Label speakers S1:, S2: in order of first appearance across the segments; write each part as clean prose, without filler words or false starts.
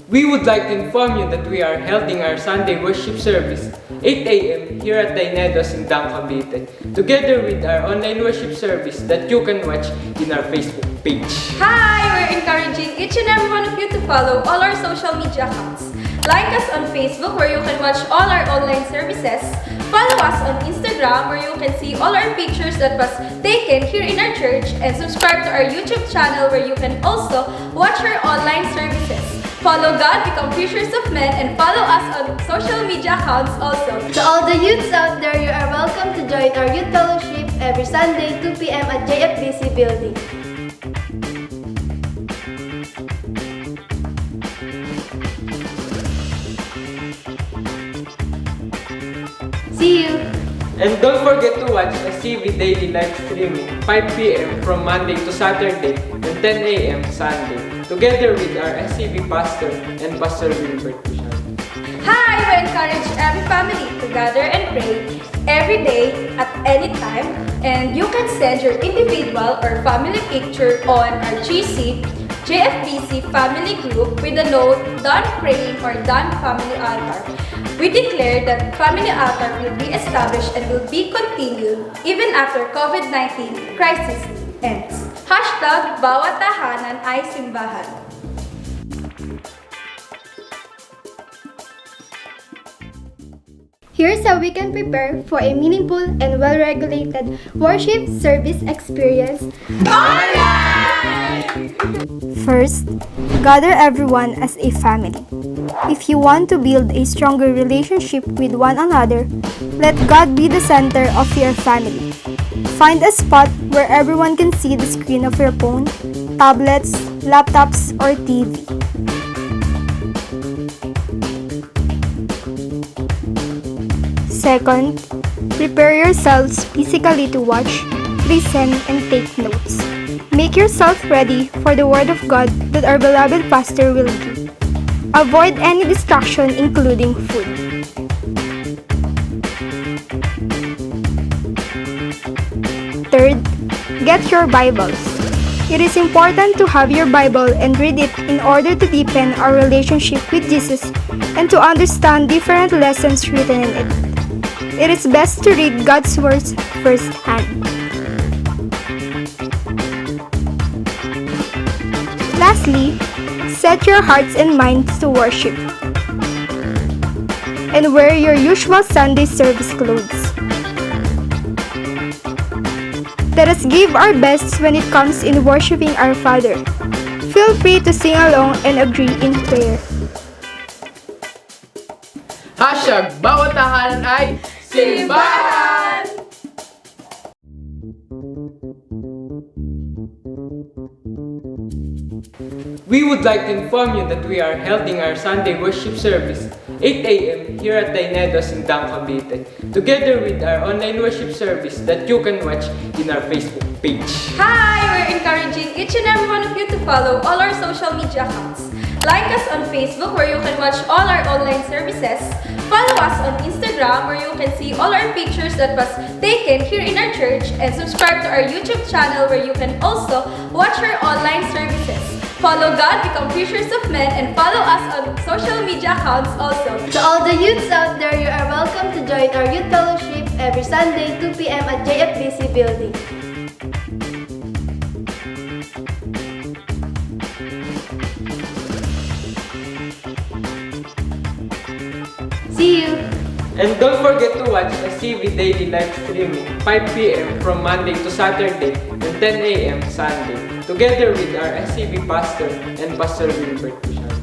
S1: We would like to inform you that we are holding our Sunday worship service 8 a.m. here at Dainedos in Dang, Cavite, together with our online worship service that you can watch in our Facebook page.
S2: Hi! We're encouraging each and every one of you to follow all our social media accounts. Like us on Facebook where you can watch all our online services. Follow us on Instagram where you can see all our pictures that was taken here in our church. And subscribe to our YouTube channel where you can also watch our online services. Follow God, become fishers of men, and follow us on social media accounts also.
S3: To all the youths out there, you are welcome to join our youth fellowship every Sunday, 2 p.m. at JFBC building. See you!
S1: And don't forget to watch the CV Daily live streaming 5 p.m. from Monday to Saturday and 10 a.m. Sunday, together with our SCV pastor and Pastor Wilbert Bishop.
S2: Hi! We encourage every family to gather and pray every day at any time, and you can send your individual or family picture on our GC JFBC family group with the note "Done Praying" or "Done Family Altar." We declare that family altar will be established and will be continued even after COVID-19 crisis ends. Hashtag bawat tahanan ay simbahan.
S3: Here's how we can prepare for a meaningful and well-regulated worship service experience. First, gather everyone as a family. If you want to build a stronger relationship with one another, let God be the center of your family. Find a spot where everyone can see the screen of your phone, tablets, laptops, or TV. Second, prepare yourselves physically to watch, listen, and take notes. Make yourself ready for the Word of God that our beloved pastor will give. Avoid any distraction, including food. Third, get your Bibles. It is important to have your Bible and read it in order to deepen our relationship with Jesus and to understand different lessons written in it. It is best to read God's words firsthand. Lastly, set your hearts and minds to worship and wear your usual Sunday service clothes. Let us give our best when it comes in worshiping our Father. Feel free to sing along and agree in prayer.
S1: Hashtag bawat tahanan ay simbahan! We would like to inform you that we are holding our Sunday worship service 8 a.m. here at Dainedos in Dang, Cavite, together with our online worship service that you can watch in our Facebook page.
S2: Hi! We're encouraging each and every one of you to follow all our social media accounts. Like us on Facebook where you can watch all our online services. Follow us on Instagram where you can see all our pictures that was taken here in our church. And subscribe to our YouTube channel where you can also watch our online services. Follow God, become fishers of men, and follow us on social media accounts also.
S3: To all the youths out there, you are welcome to join our youth fellowship every Sunday, 2 p.m. at JFBC building. See you!
S1: And don't forget to watch the CV Daily live streaming 5 p.m. from Monday to Saturday and 10 a.m. Sunday, together with our SCV pastor and Pastor Wilbert Bishop.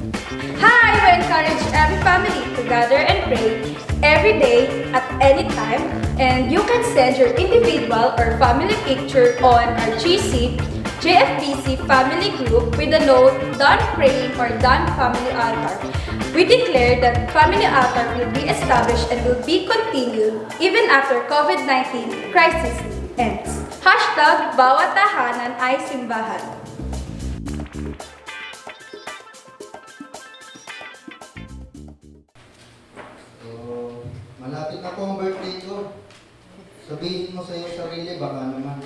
S2: Hi! We encourage every family to gather and pray every day at any time, and you can send your individual or family picture on our GC JFBC family group with the note "Done Praying" or "Done Family Altar." We declare that family altar will be established and will be continued even after COVID-19 crisis ends. Hashtag bawat tahanan ay simbahan.
S4: Malapit na po ang birthday ko. Sabihin mo sa iyong sarili, baka naman.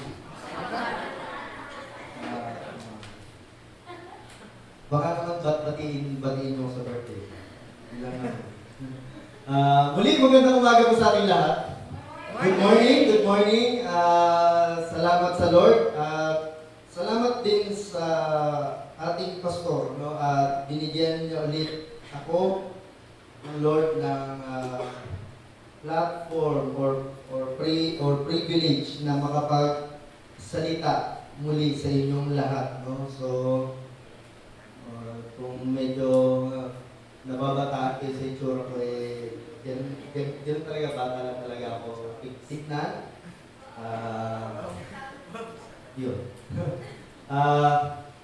S4: Baka naman batiin mo sa birthday. Ilang ano. Muli, magandang umaga po sa ating lahat. Good morning. Salamat sa Lord. Salamat din sa ating pastor, no? At binigyan niya ulit ako ng Lord ng platform or privilege na makapagsalita muli sa inyong lahat, no? So kung medyo nababataan kayo sa itsura ko, yan talaga, bata lang talaga ako. Tignan. Yun.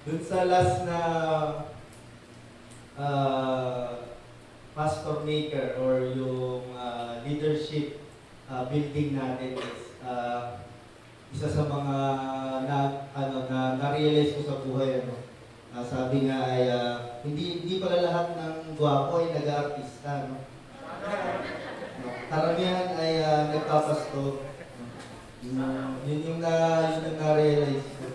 S4: Dun sa last na pastor maker or yung leadership building natin is isa sa mga na-realize ko sa buhay, ano. Sabi nga ay hindi pala lahat ng gwapo ay nag-aartista, no? Karamihan ay nagpapasto. Yun yung na-realize ko.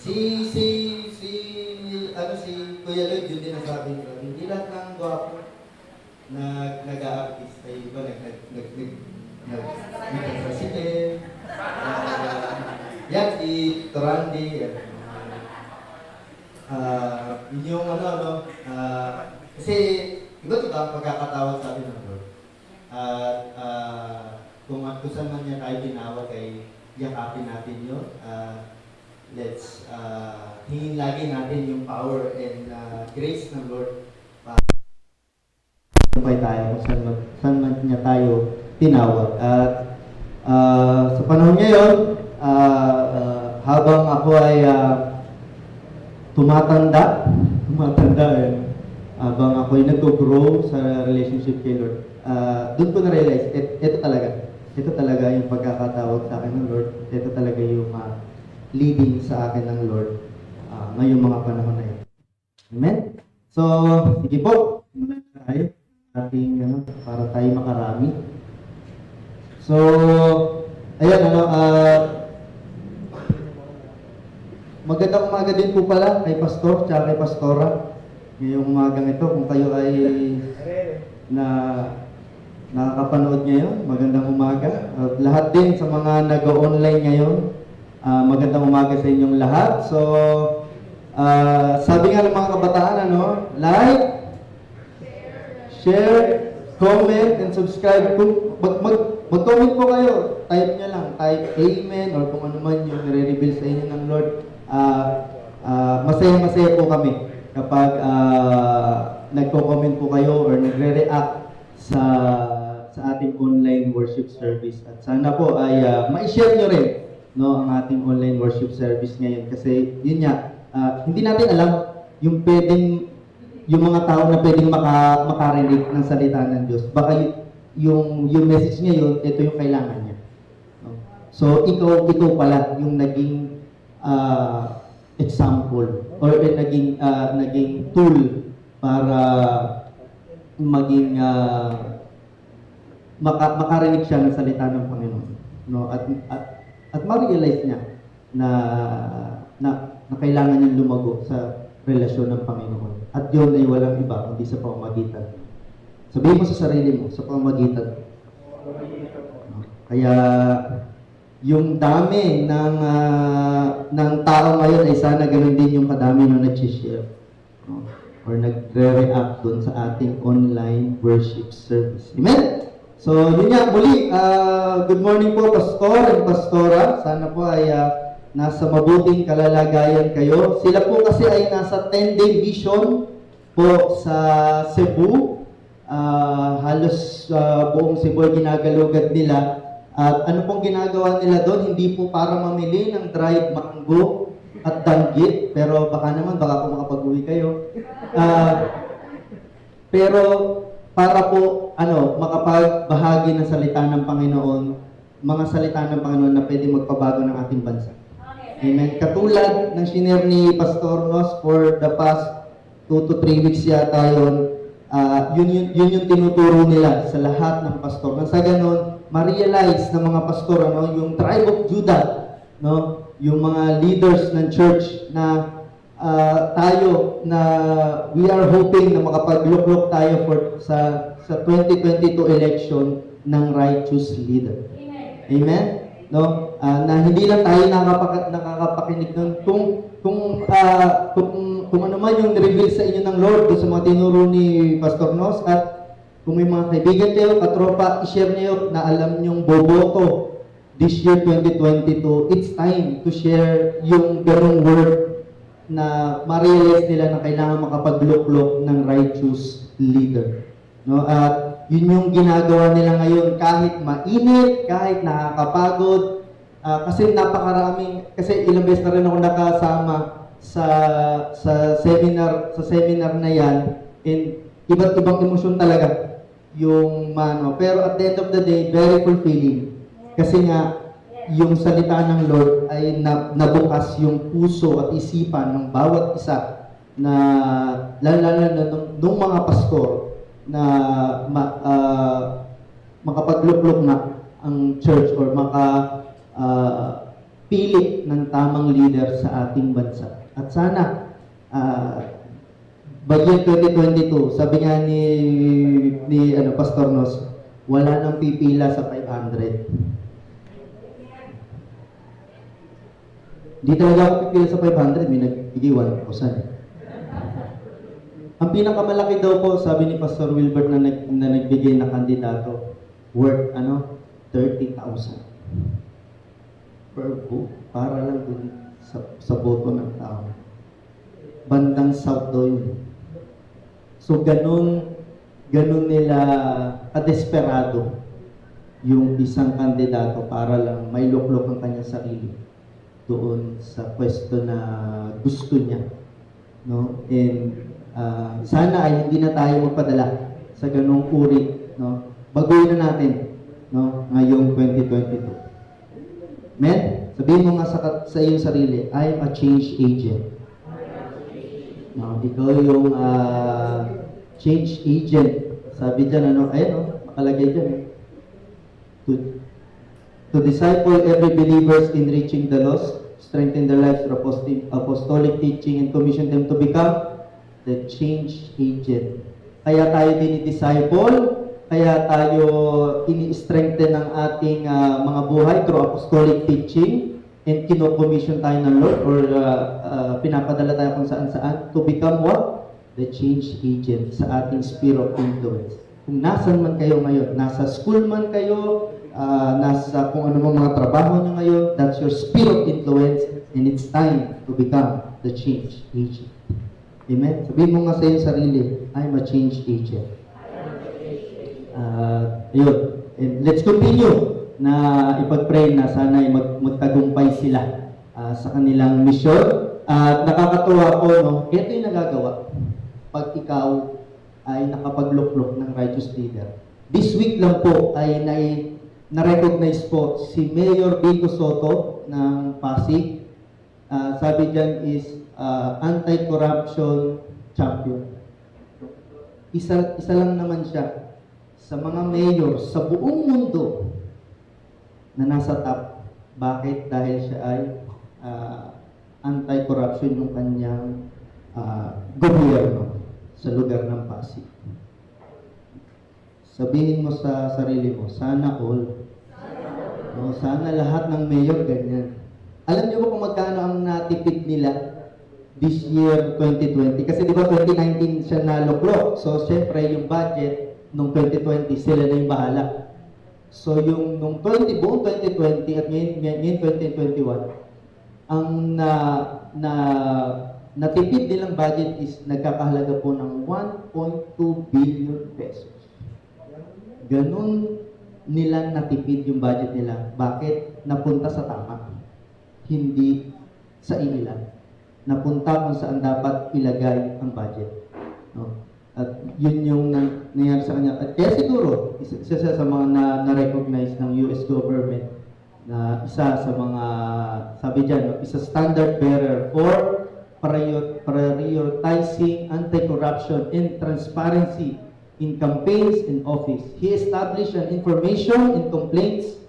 S4: Si Kuya Lloyd, yun din nasabi ko. Hindi lahat ng gwapo nag-aartista. Yung iba nag-president. Yan, si Torandi. Yun yung kasi iba't iba ang pagkakatawag sa atin ng Lord. Kung saan man niya tayo tinawag ay yakapin natin yun. Let's hingin lagi natin yung power and grace ng Lord para tayo kung saan man niya tayo tinawag. At sa panahon ngayon, habang ako ay tumatanda habang ako ay nag-grow sa relationship kay Lord, doon ko na-realize, ito talaga yung pagkakatawag sa akin ng Lord, ito talaga yung leading sa akin ng Lord ngayong mga panahon na yun. Amen? So, sige po, tayo, para tayo makarami. So, ayan, magandang umaga din po pala kay Pastor at kay Pastora. Ngayong umagang ito, kung kayo ay nakakapanood ngayon, magandang umaga. Lahat din sa mga nag-online ngayon, magandang umaga sa inyong lahat. So, sabi nga ng mga kabataan, like, share, comment, and subscribe. Kung mag-comment po kayo, type nyo lang, type amen, or kung ano man yung nire-reveal sa inyo ng Lord. Masaya-masaya po kami kapag nagko-comment po kayo or nagre-react sa ating online worship service. At sana po ay ma-share nyo rin, no, ang ating online worship service ngayon. Kasi yun nga, hindi natin alam yung mga tao na pwedeng makarinig ng salita ng Diyos. Baka yung message niya yun, ito yung kailangan niya. No? So ikaw pala yung naging example or naging tool para maging makarinig siya ng salita ng Panginoon, no? At ma-realize niya na kailangan niyang lumago sa relasyon ng Panginoon. At yun ay walang iba kundi sa pamamagitan. Sabihin mo sa sarili mo, sa pamamagitan. No? Kaya yung dami ng tao ngayon ay sana ganoon din yung kadami na nag-share, no? Or nagre-react doon sa ating online worship service. Amen? So, yun nga, muli, good morning po, Pastor and Pastora. Sana po ay nasa mabuting kalalagayan kayo. Sila po kasi ay nasa 10-day vision po sa Cebu. Halos buong Cebu ay ginagalugad nila. At ano pong ginagawa nila doon, hindi po para mamili ng dried mango at danggit, pero baka po makapag-uwi kayo. Pero para po makapagbahagi ng salita ng Panginoon, mga salita ng Panginoon na pwede magpabago ng ating bansa. Amen. Katulad ng shinare ni Pastor Nos for the past 2 to 3 weeks yata yun yung tinuturo nila sa lahat ng pastor. Nang sa ganon, ma-realize ng mga pastor, yung tribe of Judah no? Yung mga leaders ng church na tayo na we are hoping na makapagluklok tayo sa 2022 election ng righteous leader. Amen? No? Na hindi lang tayo nakakapakinig nun kung ano man yung reveal sa inyo ng Lord doon sa mga tinuro ni Pastor Nos, at kung may mga kaibigan kayo, katropa, i-share niyo na alam niyong boboto this year 2022, it's time to share yung ganung word na ma-realize nila na kailangan makapagluklok ng righteous leader. No? At yun yung ginagawa nila ngayon kahit mainit, kahit nakakapagod, kasi napakaraming, kasi ilang beses na rin ako nakasama sa seminar na yan, and iba't ibang emosyon talaga yung pero at the end of the day, very fulfilling. Kasi nga, yung salita ng Lord ay nabukas yung puso at isipan ng bawat isa na lalo na nung mga pastor na makapagluklok na ang church or pili ng tamang leader sa ating bansa. At sana by year 2022, sabi nga ni Pastor Nos, wala nang pipila sa 500. Hindi talaga ako pipila sa 500, may nagbigay 1,000. Ang pinakamalaki daw po, sabi ni Pastor Wilbert na nagbigay na kandidato, worth 30,000 per vote, para lang dun sa boto ng tao. Bandang South daw yun. So ganun nila kadesperado yung isang kandidato para lang may luklok ang kanyang sarili doon sa pwesto na gusto niya, no? And sana ay hindi na tayo magpadala sa ganung uri, no? Baguhin na natin, no, ngayong 2022. Amen? Sabihin mo nga sa iyong sarili, I am a change agent. No, ikaw yung change agent. Sabi dyan, makalagay dyan. To disciple every believers in reaching the lost, strengthen their lives through apostolic teaching, and commission them to become the change agent. Kaya tayo dinidisciple, kaya tayo ini-strengthen ng ating mga buhay through apostolic teaching, and kino-commission tayo ng Lord or pinapadala tayo kung saan-saan to become what? The change agent sa ating sphere of influence. Kung nasan man kayo ngayon, nasa school man kayo, nasa kung ano mga trabaho nyo ngayon, that's your sphere of influence, and it's time to become the change agent. Amen? Sabihin mo nga sa iyong sarili, I'm a change agent. Ayun. And let's continue na ipag-pray na sana ay magtagumpay sila sa kanilang mission. At nakakatuwa ko, no? Ito yung nagagawa pag ikaw ay nakapagluklok ng righteous leader. This week lang po ay na-recognize po si Mayor Vico Soto ng Pasig. Sabi dyan is anti-corruption champion. Isa lang naman siya sa mga mayor sa buong mundo na nasa top. Bakit? Dahil siya ay anti-corruption ng kanyang gobyerno sa lugar ng Pasig. Sabihin mo sa sarili mo, sana all. No, sana lahat ng mayor ganyan. Alam niyo ba kung magkano ang natipid nila this year 2020? Kasi di ba 2019 siya naluklok. So, syempre, yung budget nung 2020, sila na yung bahala. So, yung nung buong 2020 at ngayon 2021, ang natipid nilang budget is nagkakahalaga po ng 1.2 billion pesos. Ganun nila natipid yung budget nila. Bakit? Napunta sa tama. Hindi sa ilan. Napunta kung saan dapat ilagay ang budget. No? At yun yung nangyari sa kanya. At kaya siguro, isa sa mga na-recognize ng US government na isa sa mga, sabi dyan, isa standard bearer for prioritizing anti-corruption and transparency in campaigns and office. He established an information and complaints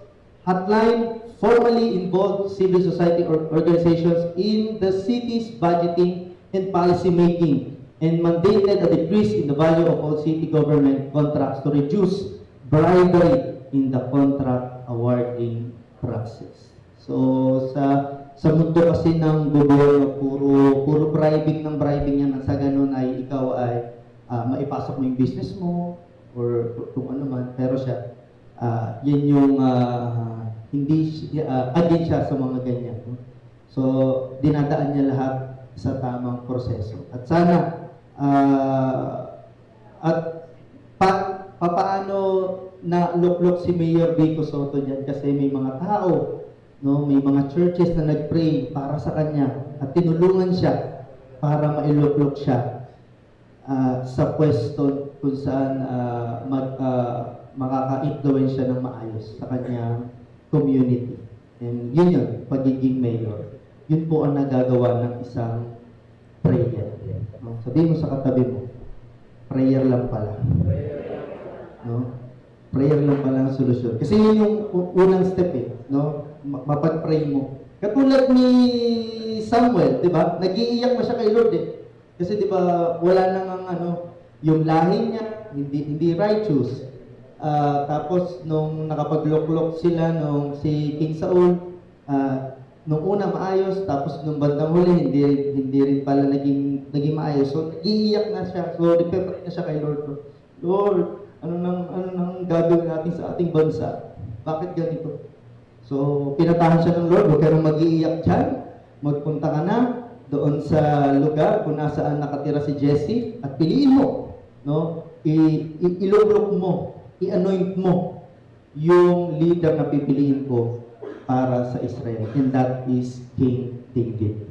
S4: hotline formally involve civil society organizations in the city's budgeting and policy making, and mandated a decrease in the value of all city government contracts to reduce bribery in the contract awarding process. So sa mundo kasi ng gobyerno, puro bribing yan. Sa ganun ay ikaw ay maipasok mo yung business mo or kung ano man, pero siya yan yung hindi against siya sa mga ganyan. No? So dinadaan niya lahat sa tamang proseso. At sana paano na luklok si Mayor Vico Soto diyan, kasi may mga tao, no, may mga churches na nagpray para sa kanya at tinulungan siya para mailuklok siya sa pwesto kung saan makaka-influence siya ng maayos sa kanyang community. And yun, pagiging mayor. Yun po ang nagagawa ng isang prayer. No? Sabihin mo sa katabi mo, prayer lang pala. No? Prayer lang pala ang solusyon. Kasi yun yung unang step no? Mapag-pray mo. Katulad ni Samuel, di ba? Nag-iiyak pa siya kay Lord Kasi di ba, wala nang yung lahi niya, hindi righteous. Tapos, nung nakapagluklok sila, nung si King Saul, nung una maayos, tapos nung bandang huli, hindi rin pala naging maayos. So, nag-iiyak na siya. So, nagpe-pray na siya kay Lord. Lord, ano nang gagawin natin sa ating bansa? Bakit ganito? So, pinatahan siya ng Lord, huwag ka nang mag-iiyak dyan. Magpunta ka na doon sa lugar kung nasaan nakatira si Jesse at piliin mo, no? Iluklok mo, i-anoint mo yung leader na pipiliin ko para sa Israel, and that is King David.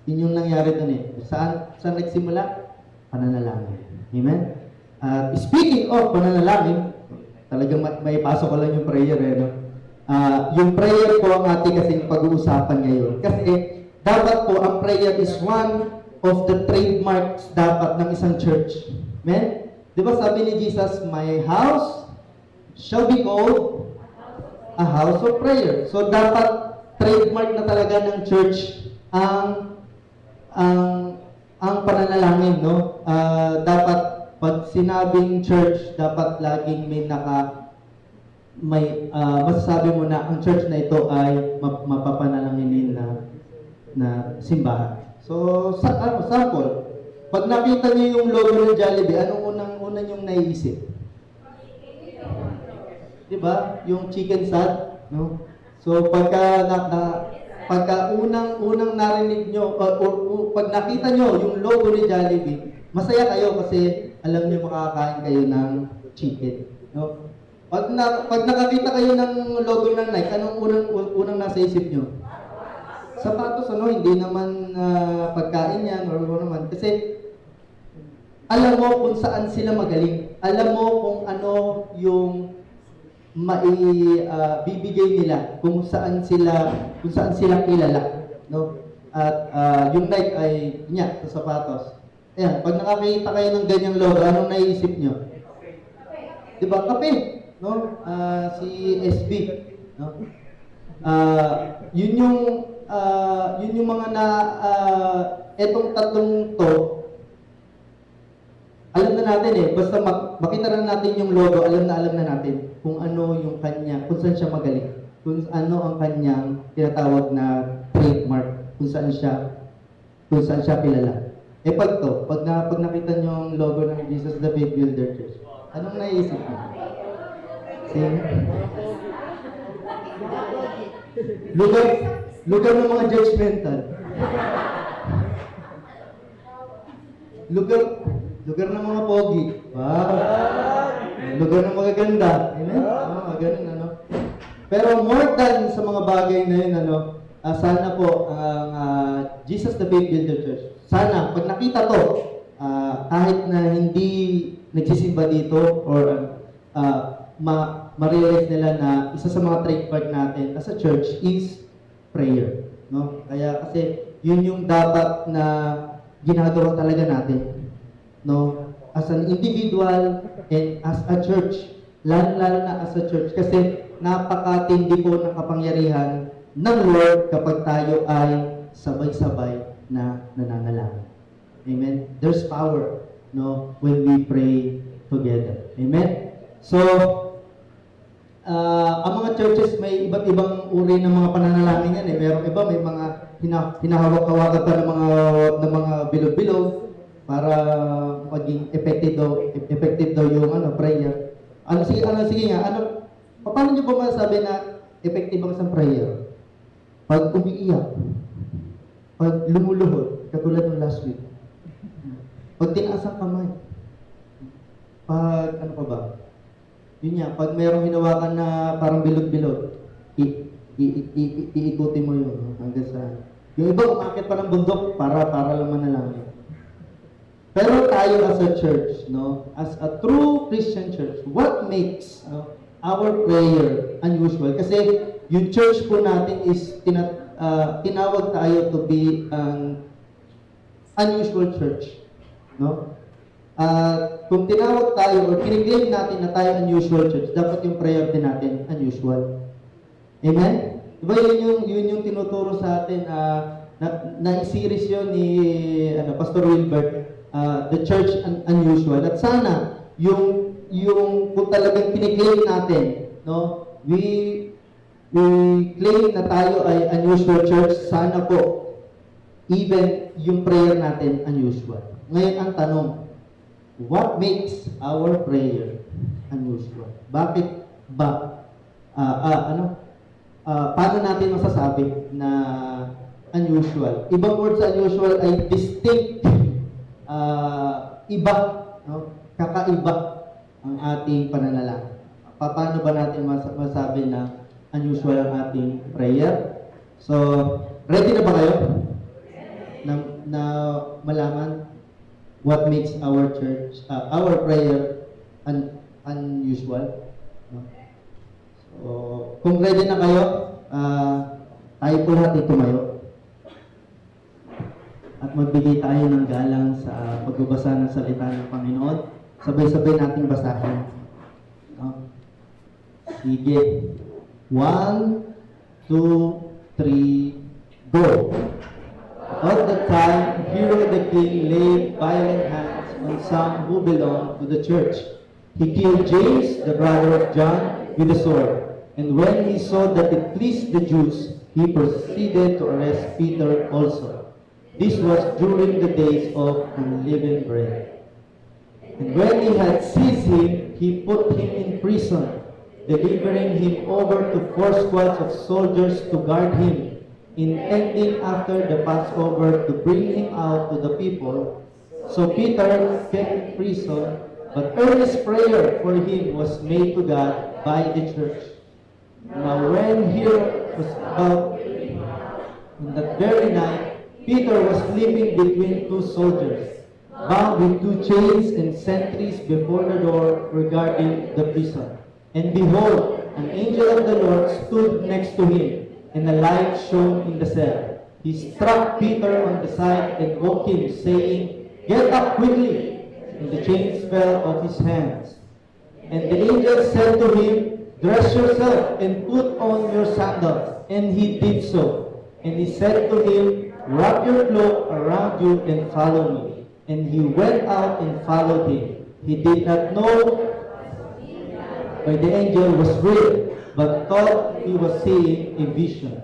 S4: Yun yung nangyari doon Saan nagsimula? Pananalangin. Amen? Speaking of pananalangin, talagang may pasok ko lang yung prayer no? Yung prayer po ang ating kasing pag-uusapan ngayon. Kasi dapat po ang prayer is one of the trademarks dapat ng isang church. Amen? Di ba sabi ni Jesus, my house shall be called a house of prayer. So dapat trademark na talaga ng church ang pananalangin, no? Dapat pag sinabing church, dapat laging masasabi mo na ang church na ito ay mapapanalanginin na simbahan. So, sample, pag nakita niyo yung logo ng Jollibee, anong unang yung naiisip? Diba? Yung chicken sad, no? So, pagka unang narinig nyo, pag nakita nyo yung logo ni Jollibee, masaya kayo kasi alam nyo makakain kayo ng chicken, no? Pag nakakita kayo ng logo ng Nike, anong unang nasa isip nyo? Sapatos, hindi naman pagkain yan or ano naman. Kasi alam mo kung saan sila magaling. Alam mo kung ano yung bibigay nila, kung saan sila kilala, no? At yung Nike ay sa sapatos. Ayan, pag nakakita kayo ng ganyang logo, anong naiisip nyo? Diba? Kape, no? Si SB, no? Yun yung mga etong tatlong to, alam na natin basta makita na natin yung logo, alam na natin kung ano yung kanya, kung saan siya magaling, kung ano ang kanyang tinatawag na trademark, kung saan siya kilala. Pag nakita niyo yung logo ng Jesus the Faith Builder Church, anong naiisip niyo? Lugar ng mga judgmental. Lugar ng mga pogi. Wow. Lugar ng mga ganda. Amen? Ganun, Pero more than sa mga bagay na yun, sana po ang Jesus the Faith Builder Church, sana pag nakita to, kahit na hindi nagsisimba dito or ma-realize nila na isa sa mga trademark natin as a church is prayer, no? Kaya kasi yun yung dapat na ginagawa talaga natin, no? As an individual and as a church, lalo na as a church, kasi napakatindi po ng kapangyarihan ng Lord kapag tayo ay sabay-sabay na nananalangin. Amen? There's power, no, when we pray together. Amen? So, ang mga churches may iba't ibang uri ng mga pananalangin yan. Merong iba, may mga hinahawak-hawakan pa ng mga bilog-bilog para maging effective daw yung prayer. Sige nga, paano niyo po masabi na effective ang isang prayer? Pag umiiyak, pag lumuluhod, katulad ng last week, pag tinaas ang kamay, pag yun nga, pag mayroong hinawakan na parang bilog-bilog, iikutin mo yun hanggang sa... Yung iba, umakit pa ng bundok para lang manalangin. Pero tayo as a church, no, as a true Christian church, what makes our prayer unusual? Kasi yung church po natin is tinawag tayo to be an unusual church, no? Kung tinawag tayo or kiniklaim natin na tayo unusual church, dapat yung prayer din natin unusual. Amen? Diba yun yung tinuturo sa atin, na-series yun ni Pastor Wilbert, The Church Unusual. At sana, yung kung talagang kiniklaim natin, no, we claim na tayo ay unusual church, sana po, even yung prayer natin unusual. Ngayon ang tanong, what makes our prayer unusual? Bakit ba? Paano natin masasabi na unusual? Ibang word sa unusual ay distinct, iba, no? Kakaiba ang ating pananalangin. Paano ba natin masasabi na unusual ang ating prayer? So, ready na ba kayo? Na malaman what makes our church, our prayer unusual? No? So, kung ready na kayo, tayo po lahat ay tumayo. At magbigay tayo ng galang sa pagbabasa ng salita ng Panginoon. Sabay-sabay natin basahin. No? Sige. 1, 2, 3, go! At that time, Herod the king laid violent hands on some who belonged to the church. He killed James, the brother of John, with a sword. And when he saw that it pleased the Jews, he proceeded to arrest Peter also. This was during the days of unleavened bread. And when he had seized him, he put him in prison, delivering him over to 4 squads of soldiers to guard him, intending after the Passover to bring him out to the people. So Peter kept in prison, but earnest prayer for him was made to God by the church. Now when Herod was about, on that very night, Peter was sleeping between 2 soldiers, bound with 2 chains and sentries before the door regarding the prison. And behold, an angel of the Lord stood next to him, and a light shone in the cell. He struck Peter on the side and woke him, saying, "Get up quickly!" And the chains fell off his hands. And the angel said to him, "Dress yourself and put on your sandals." And he did so. And he said to him, "Wrap your cloak around you and follow me." And he went out and followed him. He did not know why the angel was real, but thought he was seeing a vision.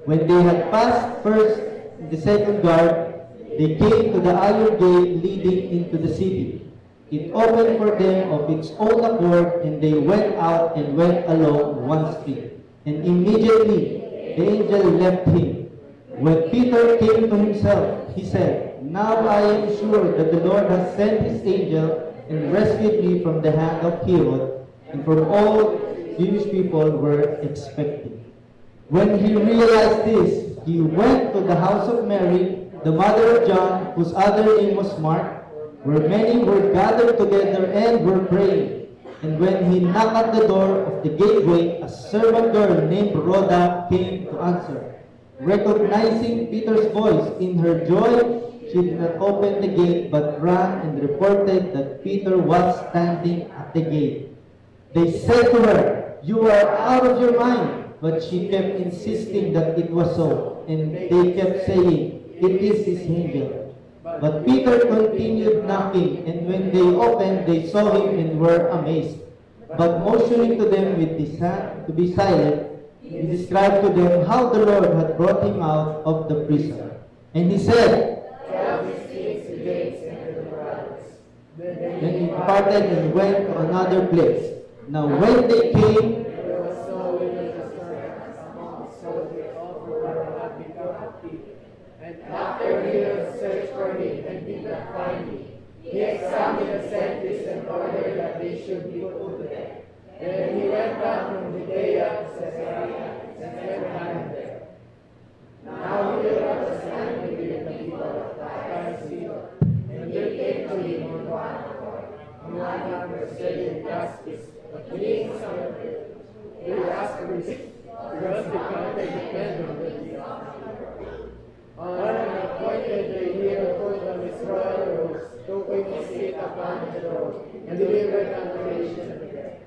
S4: When they had passed first the second guard, they came to the iron gate leading into the city. It opened for them of its own accord, and they went out and went along one street. And immediately the angel left him. When Peter came to himself, he said, "Now I am sure that the Lord has sent his angel and rescued me from the hand of Herod and from all Jewish people were expecting." When he realized this, he went to the house of Mary, the mother of John, whose other name was Mark, where many were gathered together and were praying. And when he knocked at the door of the gateway, a servant girl named Rhoda came to answer. Recognizing Peter's voice, in her joy, she did not open the gate but ran and reported that Peter was standing at the gate. They said to her, "You are out of your mind." But she kept insisting that it was so, and they kept saying, "It is his angel." But Peter continued knocking, and when they opened, they saw him and were amazed. But motioning to them with his hand to be silent, he described to them how the Lord had brought him out of the prison. And he said, then he departed and went to another place. Now when they came,
S5: and after he had searched for him and did not find him, he examined the sentries in order that they should be put to death. Then he went down from Judea to Caesarea and spent time there. Now he was standing with the people of Tyre and they came to him on one accord. On one hand was saying, "Justice, but being servant, they asked for this, because they can't depend on the on an appointed day, he put on his royal robes, took his seat upon the throne, and delivered acclamation to them.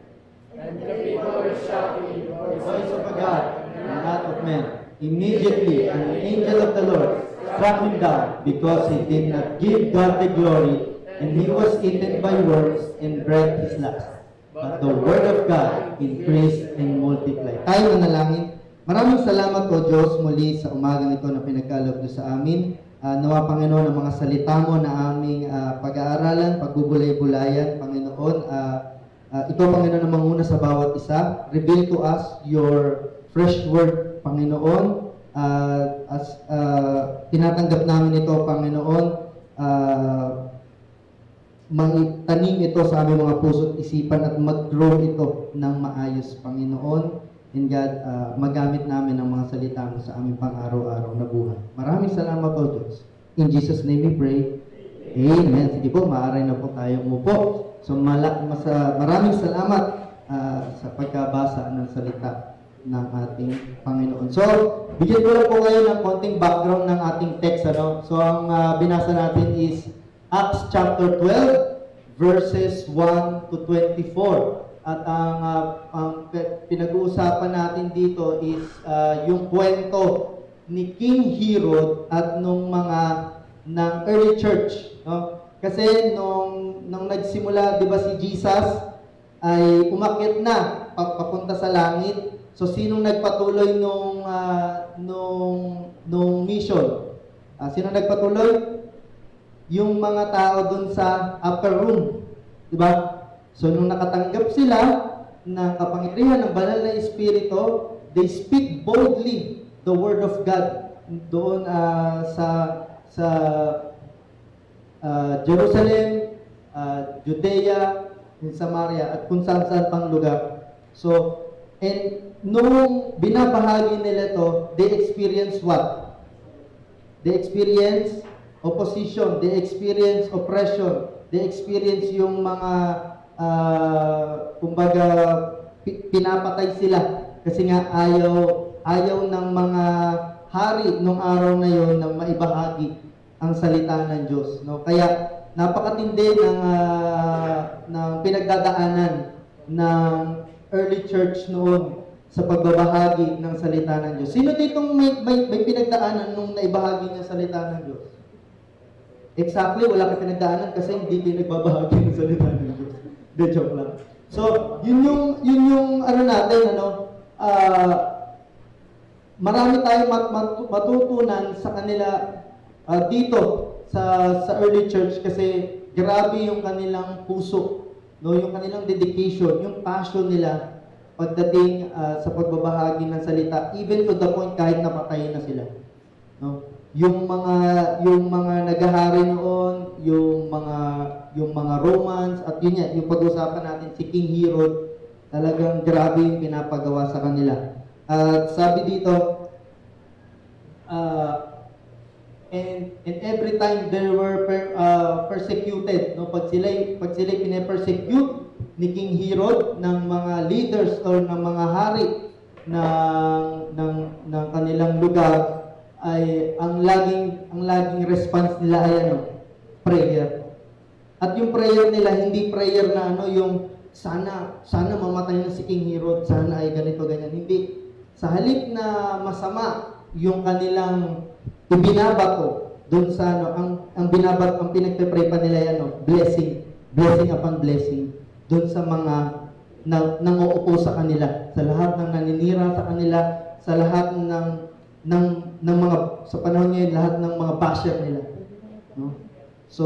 S5: And the people were shouting in the
S4: voice of God and not of men. Immediately an angel of the Lord struck him down, because he did not give God the glory, and he was eaten by worms and bread his last. But the word of God increased and multiplied. Tayo manalangin. Maraming salamat o Diyos muli sa umagang ito na pinagkaloob niyo sa amin. Nawa Panginoon ang mga salita mo na aming pag-aaralan, pagbubulay-bulayan, Panginoon. Ito Panginoon ang manguna sa bawat isa. Reveal to us your fresh word, Panginoon. As tinatanggap namin ito, Panginoon, tanim ito sa aming mga puso at isipan at mag-grow ito ng maayos, Panginoon. And God, magamit namin ang mga salita mo sa aming pang-araw-araw na buhay. Maraming salamat po, Diyos. In Jesus' name we pray. Amen. Sige po, maaari na po tayo umupo. So, maraming salamat sa pagkabasa ng salita ng ating Panginoon. So, bigyan ko lang po kayo ng konting background ng ating text. So, ang binasa natin is Acts chapter 12, verses 1 to 24. At ang pinag-uusapan natin dito is yung kwento ni King Herod at nung ng early church, no? Kasi nung nagsimula, 'di ba, si Jesus ay umakyat na papunta sa langit. So sinong nagpatuloy nung mission? Sino nagpatuloy? Yung mga tao dun sa upper room, 'di ba? So, nung nakatanggap sila ng kapangyarihan ng banal na Espiritu, they speak boldly the word of God doon sa Jerusalem, Judea, Samaria, at kung saan-saan pang lugar. So, and nung binabahagi nila ito, they experience what? They experience opposition, they experience oppression, they experience yung mga kumbaga pinapatay sila kasi nga ayaw ng mga hari nung araw na yon na maibahagi ang salita ng Diyos, no? Kaya napakatindi ng pinagdadaanan ng early church noon sa pagbabahagi ng salita ng Diyos. Sino ditong may pinagdaanan nung naibahagi niya salita ng Diyos? Exactly, wala kang pinagdaanan kasi hindi pinagbabahagi ng salita ng Diyos. De joke lang. So, yun yung natin, marami tayong matutunan sa kanila dito sa early church kasi grabe yung kanilang puso, no, yung kanilang dedication, yung passion nila pagdating sa pagbabahagi ng salita, even to the point kahit napatayin na sila, no. Yung mga naghahari noon, yung mga Romans, at yun yan, yung pag-usapan natin, si King Herod, talagang grabe yung pinapagawa sa kanila. Sabi dito, and every time they were persecuted, no, pag sila pine-persecute ni King Herod ng mga leaders or ng mga hari ng kanilang lugar, ay ang laging response nila ay prayer. At yung prayer nila hindi prayer na yung sana mamatay na si King Herod, sana ay ganito, ganyan. Hindi. Sa halip na masama yung kanilang ibinabato doon sa ang binabato, ang pinagpe-pray pa nila yan, blessing upon blessing doon sa mga nanguupo sa kanila, sa lahat ng naninira sa kanila, sa lahat ng mga, sa panahon ngayon, lahat ng mga basher nila. No? So,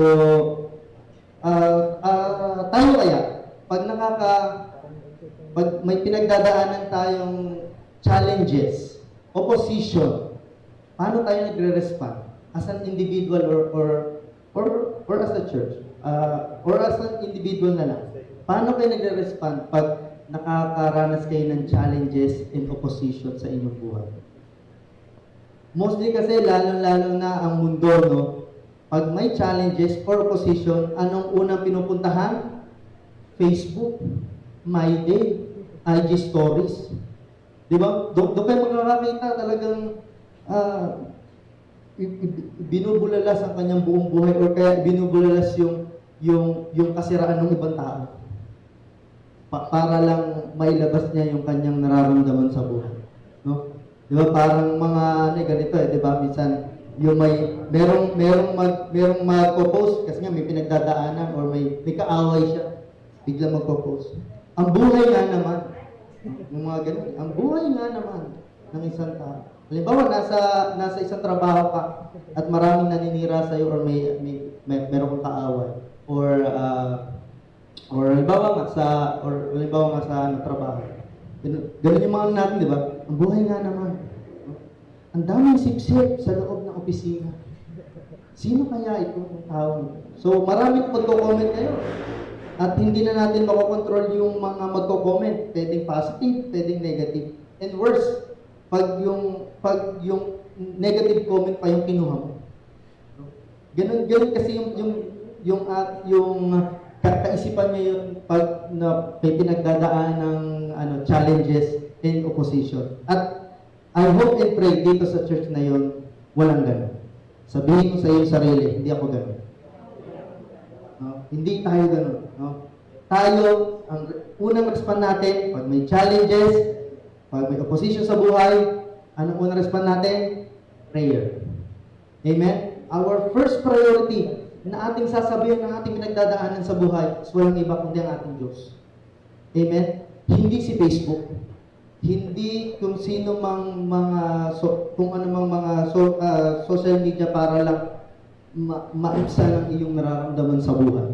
S4: tayo kaya, pag may pinagdadaanan tayong challenges, opposition, paano tayo nagre-respond? As an individual or as a church? Or as an individual na lang? Paano kayo nagre-respond pag nakakaranas kayo ng challenges and opposition sa inyong buhay? Mostly kasi, lalo-lalo na ang mundo, no? Pag may challenges or opposition, anong unang pinupuntahan? Facebook, My Day, IG Stories. Di ba? Doon kayo makakakita talagang binubulalas ang kanyang buong buhay or kaya binubulalas yung kasiraan ng ibang tao. Para lang mailabas niya yung kanyang nararamdaman sa buhay. No? Di ba? Parang mga ganito di ba? Minsan, yung merong magpo-post kasi nga may pinagdadaanan or may kaaway siya, bigla magpo-post. Ang buhay nga naman, yung mga ganun, ang buhay nga naman ng isang tao. Halimbawa, nasa isang trabaho ka at maraming naninira sa iyo or meron kang kaaway or halimbawa nga sa trabaho. Ganun yung mga natin, di ba? Ang buhay nga naman. Ang daming sipsip sa loob ng opisina. Sino kaya itong tao? So, maraming magko-comment kayo. At hindi na natin makokontrol yung mga magko-comment. Pwedeng positive, pwedeng negative. And worse, pag yung negative comment pa yung kinuha mo. Ganun kasi yung kaisipan niya yun pag may pinagdadaan ng challenges and opposition. At I hope and pray dito sa church na yun, walang ganun. Sabihin mo sa iyong sarili, hindi ako ganun. No? Hindi tayo ganun. No? Tayo, ang unang respond natin, pag may challenges, pag may opposition sa buhay, anong unang respond natin? Prayer. Amen? Our first priority na ating sasabihin ng ating pinagdadaanan sa buhay is walang iba kundi ang ating Diyos. Amen? Hindi si Facebook. Hindi kung sino mang kung ano mang mga social media para lang maipsa ng iyong nararamdaman sa buhay.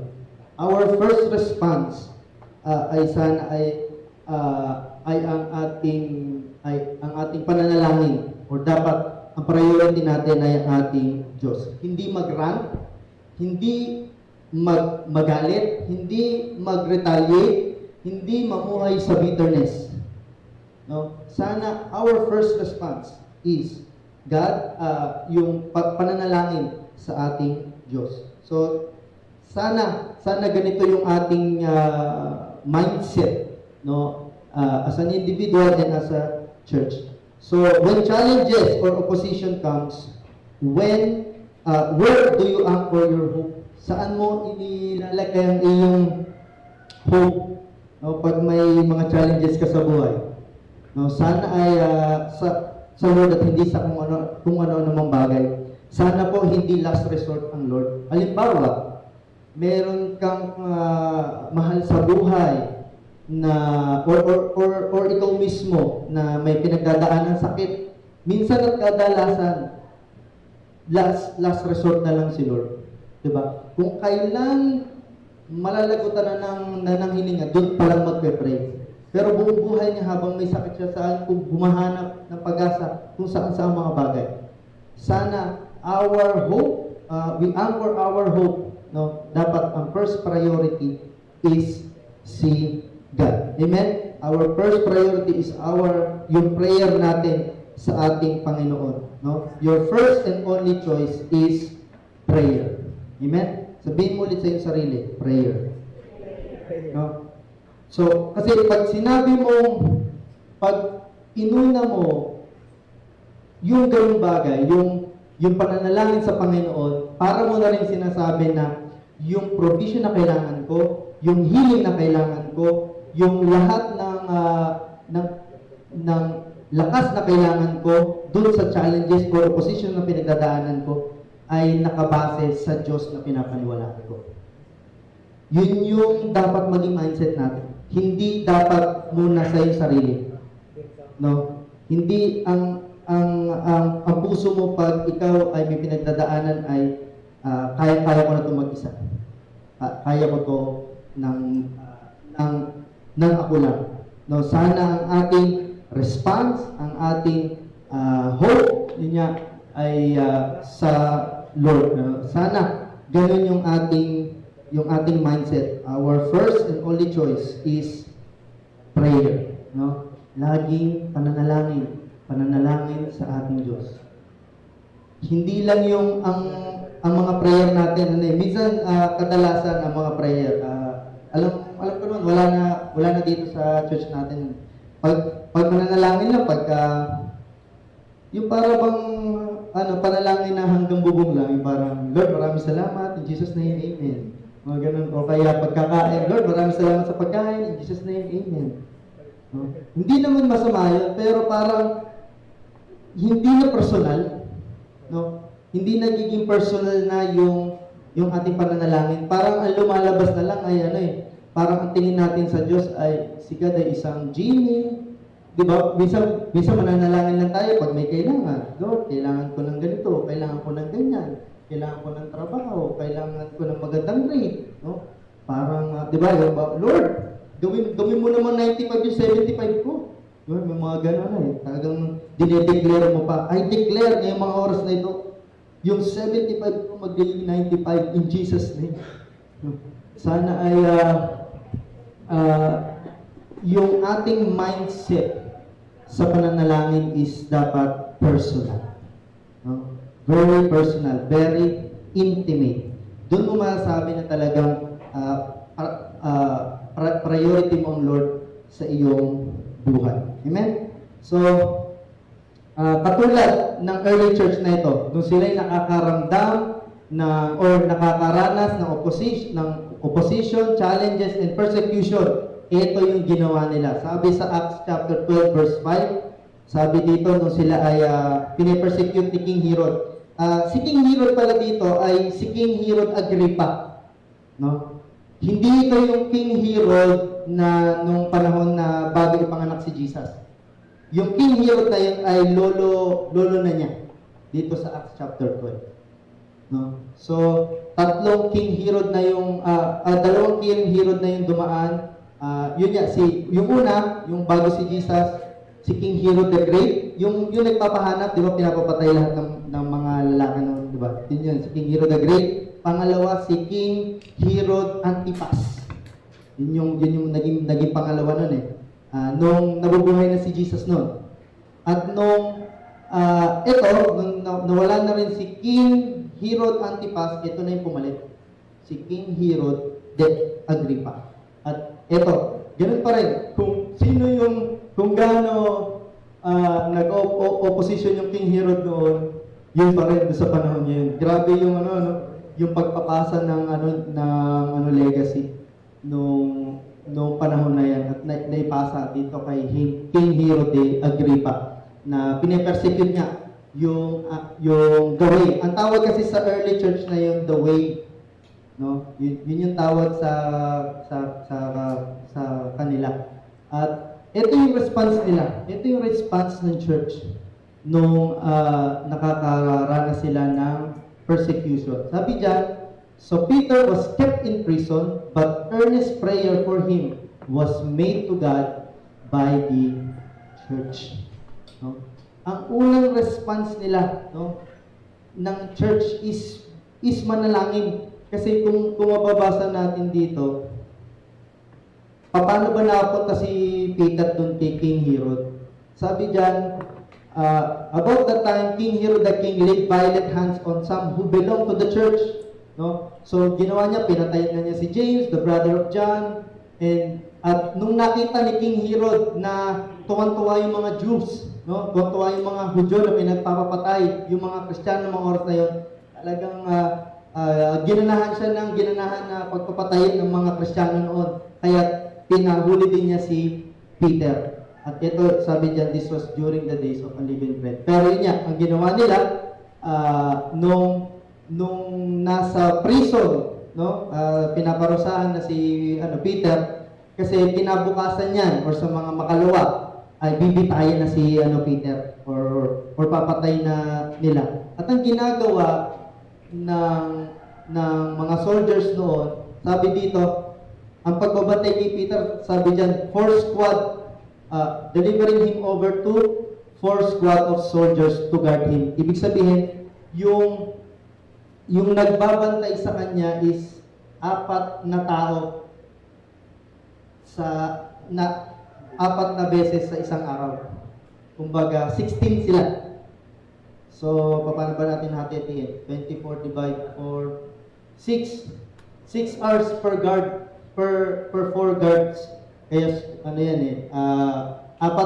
S4: Our first response ay sana ay ang ating pananalangin or dapat ang priority natin ay ang ating Diyos. Hindi mag-rant, hindi magalit, hindi mag-retaliate, hindi mamuhay sa bitterness. No? Sana our first response is God, yung pananalangin sa ating Diyos. So, sana ganito yung ating mindset, no? As an individual and as a church. So, when challenges or opposition comes, where do you anchor your hope? Saan mo inilalagay ang iyong hope, no? Pag may mga challenges ka sa buhay? No, sana ay sa Lord at hindi sa kung ano namang bagay. Sana po hindi last resort ang Lord. Halimbawa, meron kang mahal sa buhay na or ikaw mismo na may pinagdadaanan sakit. Minsan at kadalasan last resort na lang si Lord. 'Di ba? Kung kailan malalagutan na ng hininga, doon pa lang magpe-pray. Pero buong buhay niya habang may sakit siya saan kung humahanap ng pag-asa kung saan mga bagay. Sana our hope, we anchor our hope, no? Dapat ang first priority is si God. Amen? Our first priority is yung prayer natin sa ating Panginoon, no? Your first and only choice is prayer. Amen? Sabihin mo ulit sa iyong sarili, prayer. No? So, kasi pag sinabi mo, pag inuna mo, yung ganung bagay, yung pananalangin sa Panginoon, para mo na rin sinasabi na yung provision na kailangan ko, yung healing na kailangan ko, yung lahat ng ng lakas na kailangan ko dun sa challenges or opposition na pinagdadaanan ko ay nakabase sa Diyos na pinapaniwalaan ko. Yun yung dapat maging mindset natin. Hindi dapat muna sa iyong sarili. No? Hindi ang puso mo pag ikaw ay may pinagdadaanan ay kaya ko na ito mag-isa. Kaya ko to ng ako lang. No, sana ang ating response, ang ating hope, yun nga, ay sa Lord. Sana ganun yung ating mindset. Our first and only choice is prayer. No? Laging pananalangin sa ating Diyos. Hindi lang yung ang mga prayer natin, minsan kadalasan ang mga prayer, alam ko naman, wala na dito sa church natin. Pag mananalangin lang, yung para bang panalangin na hanggang bubong lang, yung parang, Lord, maraming salamat, in Jesus' name, amen. Mga ganun. O kaya pagkakain, Lord, maraming salamat sa pagkain, in Jesus' name, amen. No? Hindi naman masama yun, pero parang hindi na personal. No? Hindi nagiging personal na yung ating pananalangin. Parang ang lumalabas na lang ay parang ang tingin natin sa Diyos ay si God ay isang genie. Diba? Minsan mananalangin lang tayo pag may kailangan. Lord, kailangan ko ng ganito, kailangan ko ng ganyan, kailangan ko ng trabaho, kailangan ko ng magandang grade. No? Parang, di ba, Lord, gawin mo naman 95 yung 75 ko. Diba? May mga gano'n na Talagang dinedeclare mo pa. I declare ngayong mga oras na ito, yung 75 ko magiging 95 in Jesus' name. Sana ay yung ating mindset sa pananalangin is dapat personal. No? Very personal, very intimate. Doon mo masasabi na talagang priority mo ang Lord sa iyong buhay. Amen? So, katulad ng early church na ito, nung sila'y nakakaramdam or nakakaranas ng opposition, challenges, and persecution, ito yung ginawa nila. Sabi sa Acts chapter 12 verse 5, sabi dito nung sila ay pinipersecute ni King Herod. Si King Herod pala dito ay si King Herod Agrippa. No? Hindi ito yung King Herod na nung panahon na bago ipanganak si Jesus. Yung King Herod na yun ay lolo na niya dito sa Acts chapter 12. No? So, dalawang King Herod na yung dumaan. Yun nga, yung una, yung bago si Jesus, si King Herod the Great, yung nagpapahanap, di ba, pinapapatay lahat ng mga lalaki ng, di ba? Yun, si King Herod the Great. Pangalawa, si King Herod Antipas. Yun yung naging pangalawa nun nung nabubuhay na si Jesus nun. At nung nawala na rin si King Herod Antipas, ito na yung pumalit. Si King Herod the Agrippa. At ito, ganun pa rin. Kung gaano nag-opposition yung King Herod noon, yun pa rin sa panahon niya yun. Grabe yung yung pagpapasa ng legacy nung panahon na yan at naipasa dito kay King Herod de Agrippa na pinipersecute niya yung the way. Ang tawag kasi sa early church na yung the way, no? Yun yung tawag sa kanila. At ito yung response nila. Ito yung response ng church nung nakakaranas sila ng persecution. Sabi diyan, so Peter was kept in prison, but earnest prayer for him was made to God by the church. No? Ang unang response nila, no, ng church is manalangin. Kasi kung mababasa natin dito, paano ba napunta si Peter doon kay King Herod? Sabi diyan, about that time, King Herod the king laid violent hands on some who belonged to the church. No? So, ginawa niya, pinatayin na niya si James, the brother of John. At nung nakita ni King Herod na tuwan-tuwa yung mga Jews, no? Tuwan-tuwa yung mga Hudyo na pinagpapapatay, yung mga Kristiyano ng mga oras na yun, talagang ginanahan siya ng ginanahan na pagpapatayin ng mga Kristiyano noon. Kaya pinahuli din niya si Peter. At ito, sabi diyan, this was during the days of unleavened bread. Pero yun nga, ang ginawa nila, nung nasa prison, no, pinaparusahan na si Peter, kasi kinabukasan niyan, or sa mga makalawa, ay bibitayin na si Peter, or papatay na nila. At ang ginagawa ng mga soldiers noon, sabi dito, ang pagbabatay kay Peter, sabi diyan, 4 squad, delivering him over to 4 squad of soldiers to guard him. Ibig sabihin, yung nagbabantay sa kanya is 4 na tao na 4 na beses sa isang araw. Kumbaga, 16 sila. So, paano ba natin hati-hatiin? 24 divided for 6. 6 hours per guard, per 4 guards. Kaya, 4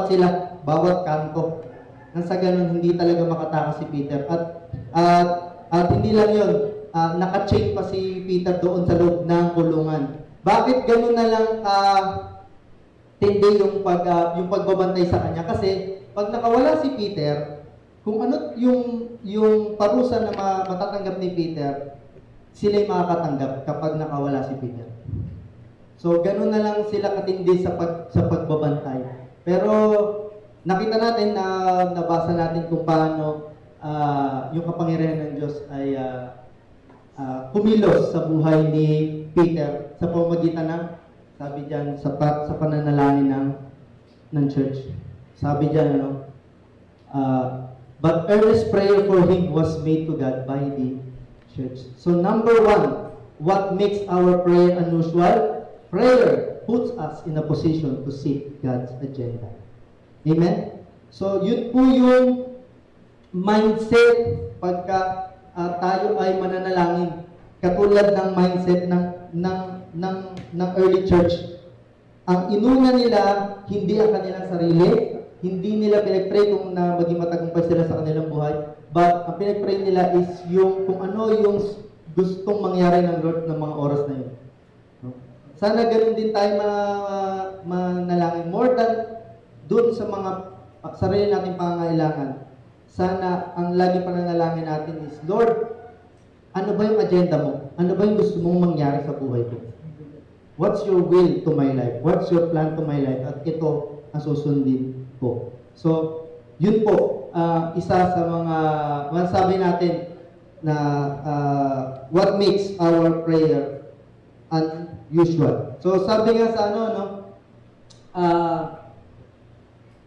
S4: sila, bawat kanto. Nang sa ganun, hindi talaga makatakas si Peter. At hindi lang yun, naka-chain pa si Peter doon sa loob ng kulungan. Bakit ganun na lang tindi yung pagbabantay sa kanya? Kasi pag nakawala si Peter, kung ano yung parusa na matatanggap ni Peter, sila'y makakatanggap kapag nakawala si Peter. So ganun na lang sila katindi sa pagbabantay. Pero nakita natin nabasa natin kung paano yung kapangyarihan ng Diyos ay kumilos sa buhay ni Peter sa pamamagitan ng, sabi diyan, sa pananalangin ng church. Sabi diyan, but earnest prayer for him was made to God by the church. So number 1, what makes our prayer unusual? Prayer puts us in a position to seek God's agenda. Amen? So yun po yung mindset pagka tayo ay mananalangin. Katulad ng mindset ng early church. Ang inuna nila, hindi ang kanilang sarili, hindi nila pinag-pray kung na maging matagumpay sila sa kanilang buhay, but ang pinag-pray nila is kung ano yung gustong mangyari ng Lord ng mga oras na yun. Sana ganun din tayo manalangin. More than dun sa mga sarili nating pangangailangan. Sana ang lagi pananalangin natin is, Lord, ano ba yung agenda mo? Ano ba yung gusto mong mangyari sa buhay ko? What's your will to my life? What's your plan to my life? At ito ang susundin ko. So, yun po, isa sa mga masasabi natin na what makes our prayer unusual. So, sabi nga sa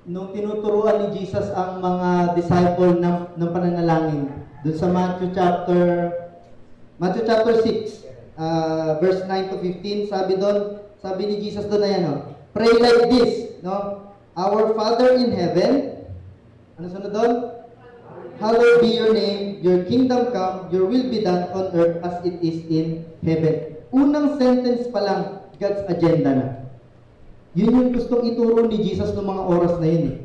S4: nung tinuturuan ni Jesus ang mga disciple ng pananalangin, doon sa Matthew chapter 6, verse 9 to 15, sabi ni Jesus doon na pray like this, Our Father in heaven, ano sunod doon? Hallowed be your name, your kingdom come, your will be done on earth as it is in heaven. Unang sentence pa lang, God's agenda na. Yun yung gustong ituro ni Jesus ng mga oras na yun.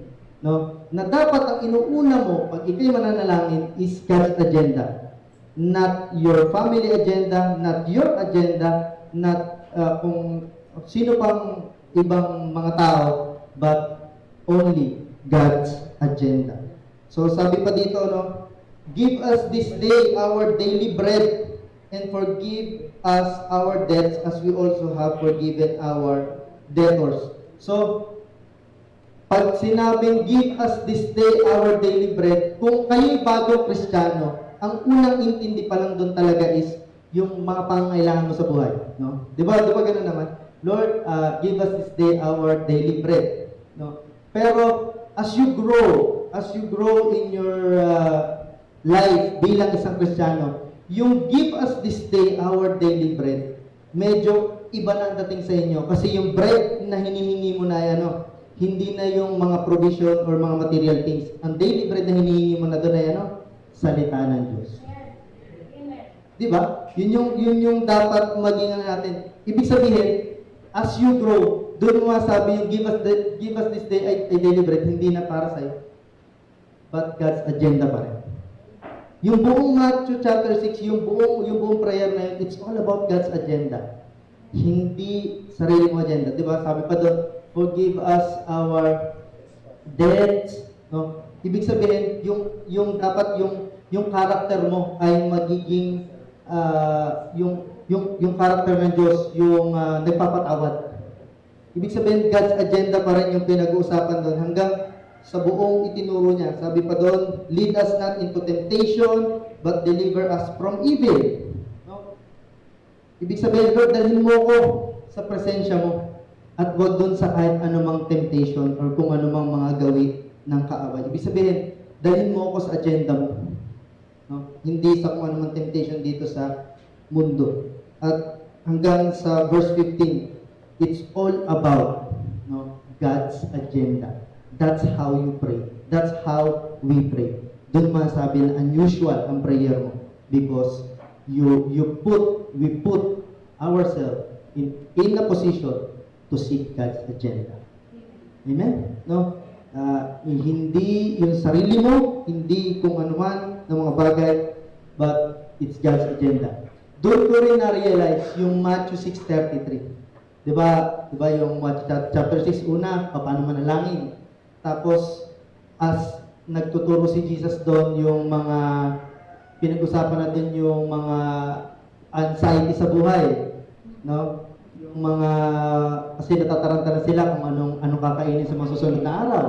S4: Na dapat ang inuuna mo pag ikay mananalangin is God's agenda. Not your family agenda, not your agenda, not kung sino pang ibang mga tao, but only God's agenda. So sabi pa dito, give us this day our daily bread and forgive us our debts as we also have forgiven our debtors. So, pag sinabing give us this day our daily bread, kung kayo'y bagong Kristiyano, ang unang intindi pa lang doon talaga is yung mga pangangailangan mo sa buhay. No? Di ba ganun naman? Lord, give us this day our daily bread. No? Pero, as you grow in your life bilang isang Kristiyano, yung give us this day our daily bread, medyo iba na ang dating sa inyo. Kasi yung bread na hinihingi mo na hindi na yung mga provision or mga material things. Ang daily bread na hinihingi mo na doon ay salita ng Diyos. Di ba? Yun yung dapat maging natin. Ibig sabihin, as you grow, doon mo masabi yung give us this day ay daily bread, hindi na para sa'yo. But God's agenda pa rin. Yung buong Matthew chapter 6, yung buong prayer na yun, it's all about God's agenda. Hindi sarili mo agenda. Di ba? Sabi pa doon, forgive us our debts. No? Ibig sabihin, yung dapat yung character mo ay magiging yung character ng Diyos, yung nagpapatawad. Ibig sabihin, God's agenda pa rin yung pinag-uusapan doon hanggang sa buong itinuro niya. Sabi pa doon, lead us not into temptation, but deliver us from evil. No? Ibig sabihin, Lord, dalhin mo ko sa presensya mo at wag doon sa kahit anumang temptation or kung anumang mga gawin ng kaaway. Ibig sabihin, dalhin mo ako sa agenda mo. No? Hindi sa kung anumang temptation dito sa mundo. At hanggang sa verse 15, it's all about God's agenda. That's how you pray. That's how we pray. Doon masabi na unusual ang prayer mo because we put ourselves in a position to seek God's agenda. Amen? No? Hindi yung sarili mo, hindi kung ano man ng mga bagay, but it's God's agenda. Doon ko rin na-realize yung Matthew 6:33. Diba yung chapter 6, una, paano manalangin. Tapos, as nagtuturo si Jesus doon, yung mga, pinag-usapan natin yung mga anxiety sa buhay. No? Yung mga, kasi natataranta na sila kung anong kakainin sa mga susunod na araw.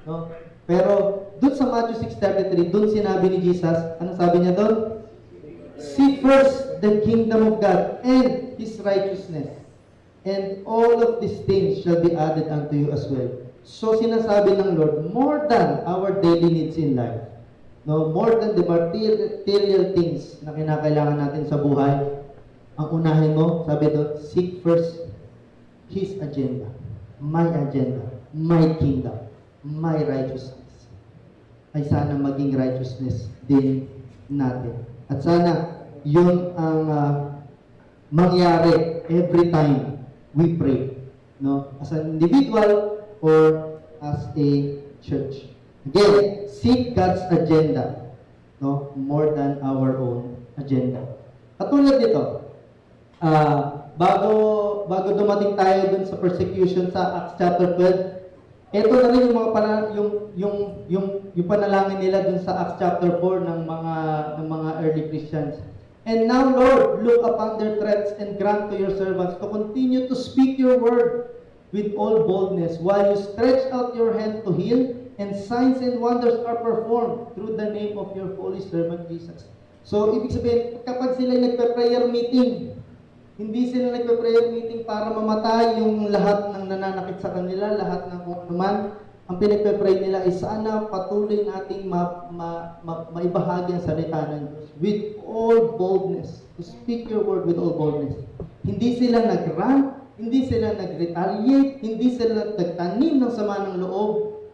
S4: No? Pero, doon sa Matthew 6:33, doon sinabi ni Jesus, ano sabi niya doon? Seek first the kingdom of God and His righteousness, and all of these things shall be added unto you as well. So sinasabi ng Lord, more than our daily needs in life, no, more than the material things na kinakailangan natin sa buhay, ang unahin mo, sabi doon, seek first His agenda, my kingdom, my righteousness. Ay sana maging righteousness din natin. At sana yun ang mangyari every time we pray, no, as an individual or as a church. Again, seek God's agenda, no, more than our own agenda. Katulad nito, bago dumating tayo dun sa persecution sa Acts chapter 12, ito na rin yung mga yung panalangin nila dun sa Acts chapter 4 ng mga early Christians. And now, Lord, look upon their threats and grant to your servants to continue to speak your word with all boldness while you stretch out your hand to heal, and signs and wonders are performed through the name of your holy servant Jesus. So, ibig sabihin, kapag sila nagpe-prayer meeting, hindi sila nagpe-prayer meeting para mamatay yung lahat ng nananakit sa kanila, lahat ng kung anuman. Ang pinagpe-pray nila ay sana patuloy nating maibahagi ang salita ng Diyos with all boldness, to speak your word with all boldness. Hindi sila nag-rant, hindi sila nag-retaliate, hindi sila nagtanim ng sama ng loob.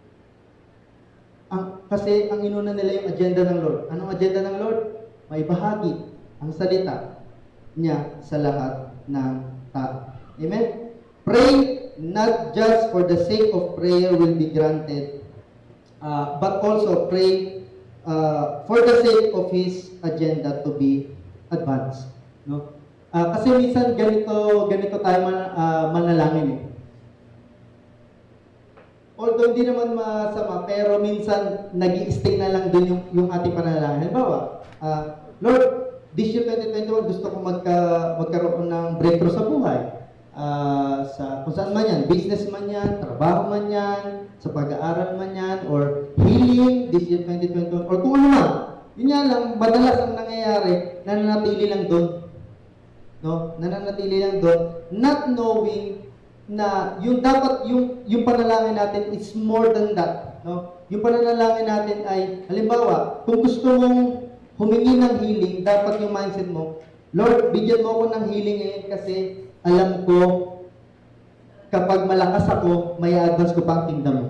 S4: Kasi ang inuna nila yung agenda ng Lord. Anong agenda ng Lord? Maibahagi ang salita niya sa lahat ng tao. Amen? Pray not just for the sake of prayer will be granted, but also pray for the sake of His agenda to be advanced. No? Kasi minsan ganito tayo manalangin eh. Although hindi naman masama, pero minsan nag-i-stay na lang din yung ating panalangin. Halimbawa, Lord, this year 2021 gusto ko magkaroon ng breakthrough sa buhay. Sa kung saan man yan, business man yan, trabaho man yan, sa pag-aaral man yan, or healing, this year 2021, or kung ano man. Yun nga lang, madalas ang nangyayari, nananatili lang doon. No? Nananatili lang doon, not knowing na yung dapat, yung panalangin natin is more than that. No? Yung panalangin natin ay, halimbawa, kung gusto mong humingi ng healing, dapat yung mindset mo, Lord, bigyan mo ako ng healing ngayon kasi alam ko, kapag malakas ako, may advance ko pa ang kingdom mo.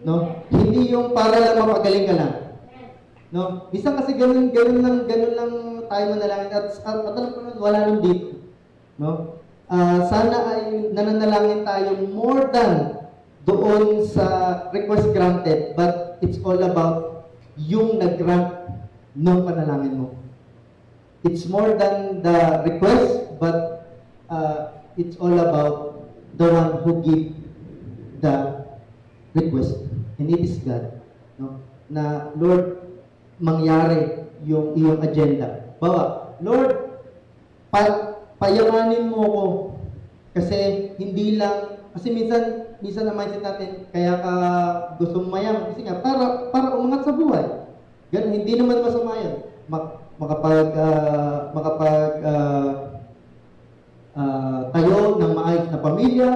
S4: No? Hindi yung para lang mapagaling ka lang. No? Bisa kasi ganun lang tayo manalangin at wala nang dito. No? Sana ay nananalangin tayo more than doon sa request granted, but it's all about yung nag-grant ng panalangin mo. It's more than the request, but it's all about the one who give the request, and it is God, no? Na Lord, mangyari yung iyong agenda. Bawa, Lord, payamanin mo ko kasi hindi lang, kasi minsan na mindset natin, kaya ka gustong mayaman kasi nga para umangat sa buhay. Ganun, hindi naman masama yan. Tayo ng maayos na pamilya,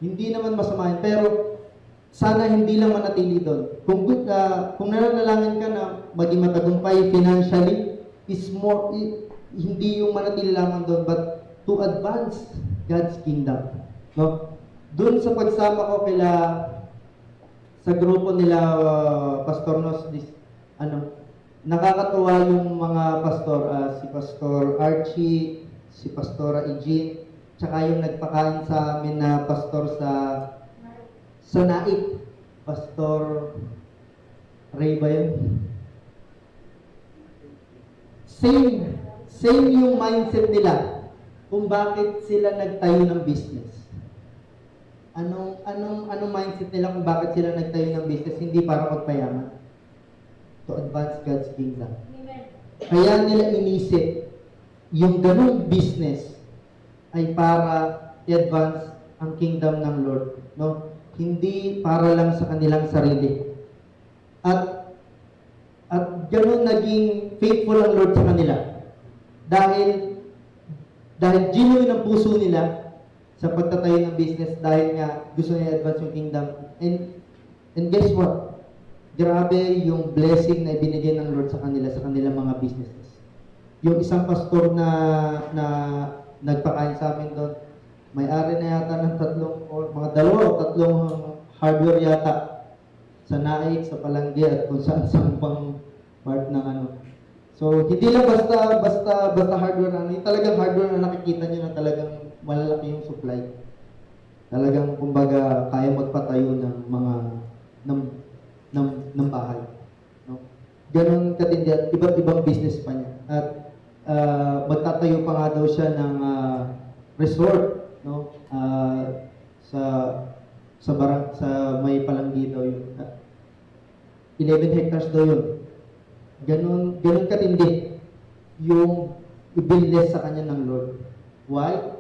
S4: hindi naman masama yan. Pero sana hindi lang manatili doon. Kung nananalangin ka na maging matagumpay financially, hindi yung manatili lamang doon, but to advance God's kingdom. No? Doon sa pagsama ko sa grupo nila, Pastor Nos, nakakatuwa yung mga pastor, si Pastor Archie, si Pastora Eugene, tsaka yung nagpakain sa amin na pastor sa Naik, Pastor Ray ba yun? Same yung mindset nila kung bakit sila nagtayo ng business. Anong mindset nila kung bakit sila nagtayo ng business? Hindi para magpayaman. To advance God's kingdom. Amen. Kaya nila inisip yung ganung business ay para i-advance ang kingdom ng Lord, no? Hindi para lang sa kanilang sarili. At ganun naging faithful ang Lord sa kanila. Dahil genuine ang puso nila sa pagtatayo ng business, dahil nga gusto nila i-advance yung kingdom. And guess what? Grabe yung blessing na ibinigay ng Lord sa kanilang mga businesses. Yung isang pastor na nagpakain sa amin doon, may-ari na yata ng mga 2 o 3 hardware yata sa Naik, sa Palanggi, at kung saan pang part ng So, hindi lang basta hardware na, talagang hardware na nakikita nyo na talagang malalaki yung supply. Talagang, kumbaga, kaya magpatayo ng mga ng bahay. No? Ganon katindi at iba't ibang business pa niya. At magtatayo pa nga daw siya ng resort, no? Sa may Palanggi daw yun. 11 hectares daw yun. Ganon katindi yung i-bless sa kanya ng Lord. Why?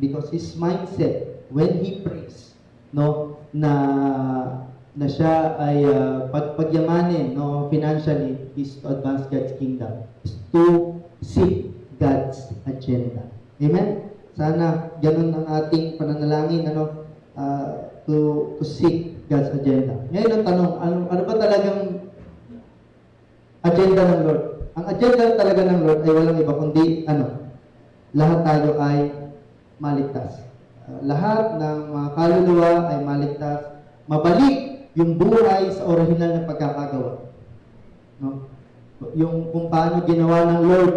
S4: Because his mindset when he prays, no, na siya ay pagyamanin, no, financially, is to advance God's kingdom, is to seek God's agenda. Amen? Sana ganun ang ating pananalangin, to seek God's agenda. Ngayon ang tanong, ano ba talagang agenda ng Lord? Ang agenda talaga ng Lord ay walang iba kundi lahat tayo ay maligtas. Lahat ng mga kaluluwa ay maligtas. Mabalik yung buhay sa orihinal na pagkakagawa. No? Yung kung paano ginawa ng Lord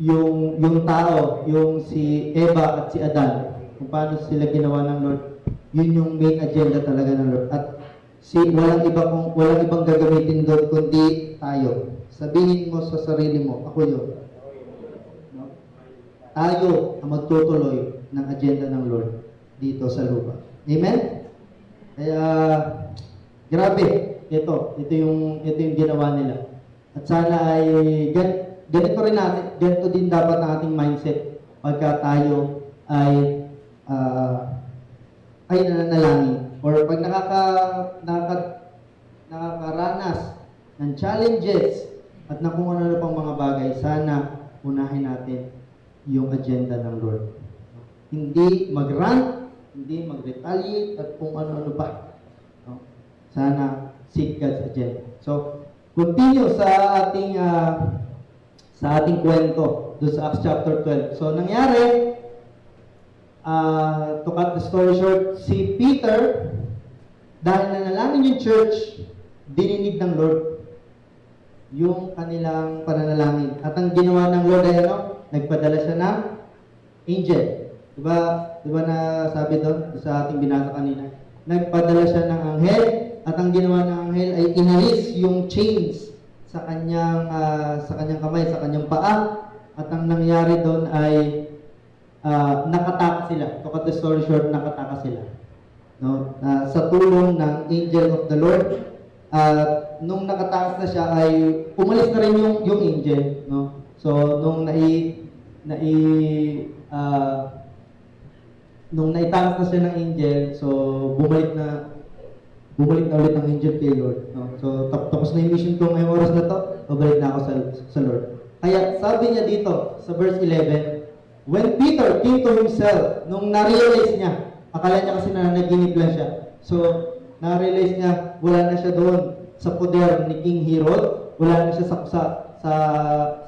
S4: yung tao, yung si Eva at si Adan, kung paano sila ginawa ng Lord, yun yung main agenda talaga ng Lord. At walang ibang gagamitin doon kundi tayo. Sabihin mo sa sarili mo, ako yun. No? Tayo ang magtutuloy ng agenda ng Lord dito sa lupa. Amen? Kaya, grabe, ito yung ginawa nila. At sana ay, ganito din dapat ang ating mindset pagka tayo ay nananalangin. Or pag nakakaranas ng challenges at na kung ano pang mga bagay, sana unahin natin yung agenda ng Lord. Hindi mag-rant, hindi mag-retaliate, at kung ano-ano pa. No? Sana seek God's agenda. So, continue sa ating kwento doon sa Acts chapter 12. So, nangyari, to cut the story short, si Peter, dahil nanalangin yung church, dininig ng Lord yung kanilang pananalangin. At ang ginawa ng Lord ay nagpadala siya ng angel. Diba na sabi doon sa ating binasa kanina? Nagpadala siya ng anghel, at ang ginawa ng anghel ay inalis yung chains sa kanyang kamay, sa kanyang paa. At ang nangyari doon ay nakatakas sila. To cut the story short, nakatakas sila. No? Sa tulong ng angel of the Lord, nung nakatakas na siya ay umalis na rin yung angel, no? So nung naitakas na siya ng angel, so bumalik na ulit ang angel kay Lord, no? So tapos na yung mission ko ngayong oras na to, babalik na ako sa Lord. Kaya sabi niya dito sa verse 11, when Peter came to himself, nung na-realize niya, akala niya kasi na naginip lang siya. So, na-realize niya, wala na siya doon sa poder ni King Herod, wala na siya sa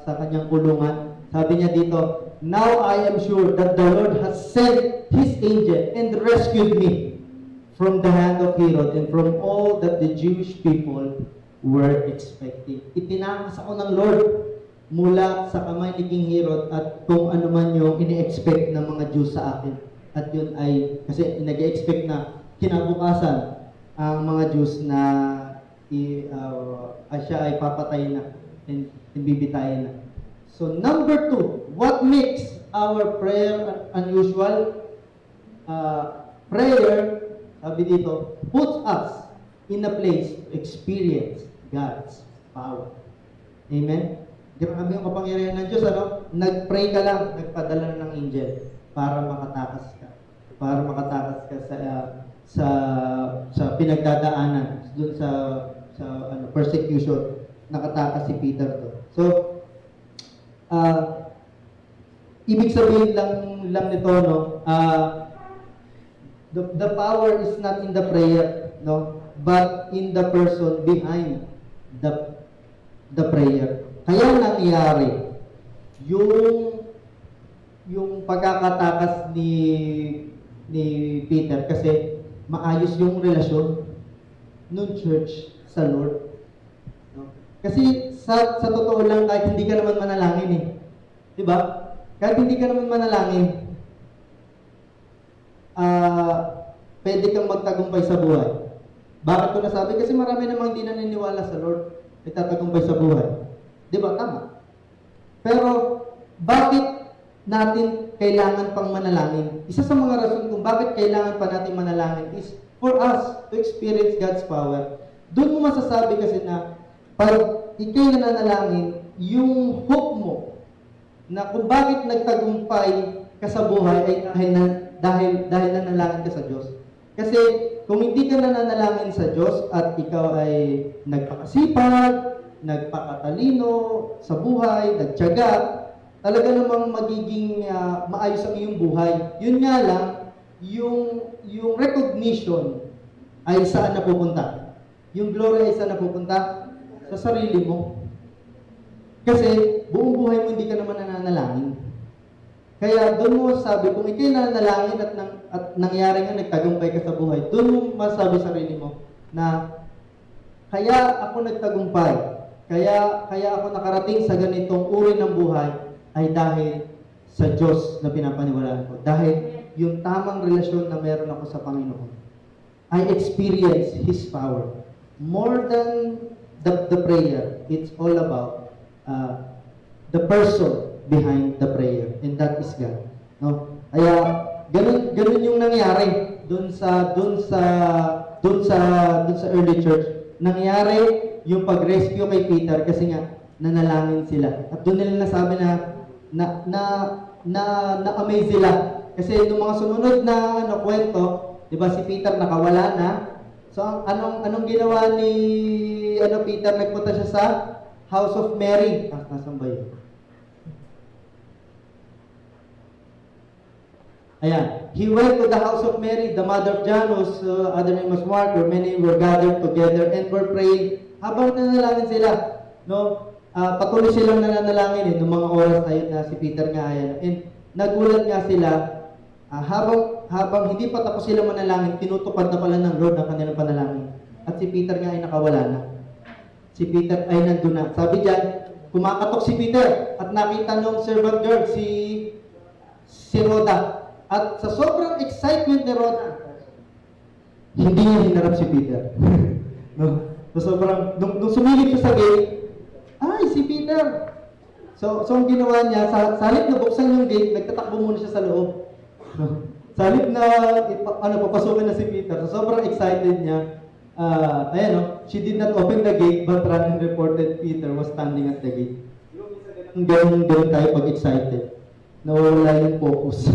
S4: kanyang kulungan. Sabi niya dito, now I am sure that the Lord has sent His angel and rescued me from the hand of Herod and from all that the Jewish people were expecting. Itinakas ako ng Lord mula sa kamay ni King Herod at kung ano man yung ini-expect ng mga Jews sa akin. At yun ay, kasi nag-expect na kinabukasan ang mga Jews na siya ay papatay na and bibitayin na. So number 2, what makes our prayer unusual? Prayer, sabi dito, puts us in a place to experience God's power. Amen? Grabe yung kapangyarihan ng Diyos, ano? Nag-pray ka lang, nagpadala ng angel para makatakas ka. Para makatakas ka sa pinagdadaanan, doon sa persecution. Nakatakas si Peter to. So, ibig sabihin lang nito, no? The power is not in the prayer, no? But in the person behind the prayer. Kaya nangyari yung pagkakatakas ni Peter kasi maayos yung relasyon ng church sa Lord. No? Kasi sa totoo lang, kahit hindi ka naman manalangin eh. Di ba? Kahit hindi ka naman manalangin, pwede kang magtagumpay sa buhay. Bakit ko nasabi? Kasi marami namang hindi naniniwala sa Lord ay tatagumpay sa buhay. Di ba? Tama. Pero, bakit natin kailangan pang manalangin? Isa sa mga rason kung bakit kailangan pa natin manalangin is for us to experience God's power. Doon mo masasabi kasi na pag ikay nananalangin, yung hope mo na kung bakit nagtagumpay ka sa buhay ay dahil nanalangin ka sa Diyos. Kasi kung hindi ka nananalangin sa Diyos at ikaw ay nagpakasipag, nagpakatalino sa buhay, nagtiyaga, talaga namang magiging maayos ang iyong buhay. Yun nga lang, yung recognition ay saan napupunta? Yung glory ay saan napupunta? Sa sarili mo. Kasi buong buhay mo hindi ka naman nananalangin. Kaya doon mo sabi, kung ikay nananalangin at nangyari nga nagtagumpay ka sa buhay, doon mo masabi sa sarili mo na kaya ako nagtagumpay, kaya ako nakarating sa ganitong uri ng buhay ay dahil sa Diyos na pinapaniwalaan ko. Dahil yung tamang relasyon na meron ako sa Panginoon. I experience His power. More than the prayer, it's all about the person behind the prayer, and that is God. No? Kaya ganun yung nangyari doon sa early church. Nangyari yung pag-rescue kay Peter kasi nga nanalangin sila. At doon nila nasabi na-amaze sila. Kasi nung mga sumunod na kwento, 'di ba si Peter nakawala na. So anong ginawa ni Peter? Nagpunta siya sa House of Mary. Nasaan ba 'yun? Ayan. He went to the house of Mary, the mother of John, whose other name was Mark, where many were gathered together and were praying. Habang nanalangin sila, no? Patuloy silang nananalangin noong mga oras na yun na si Peter nga ayan. And nagulat nga sila, habang hindi pa tapos sila manalangin, tinutupad na pala ng Lord ang kanilang panalangin. At si Peter nga ay nakawala na. Si Peter ay nandun na. Sabi diyan, kumakatok si Peter at nakita nung servant girl si Rhoda. At sa sobrang excitement ni Rhoda, hindi niya hinarap si Peter. No? So sobrang, nung sumilip siya sa gate, ay, si Peter! So ang ginawa niya, sa halip na buksan yung gate, nagtatakbo muna siya sa loob. Sa halip na, papasukin na si Peter, so sobrang excited niya. She did not open the gate, but ran and reported Peter was standing at the gate. Ganun tayo pag-excited. Nawawala yung focus.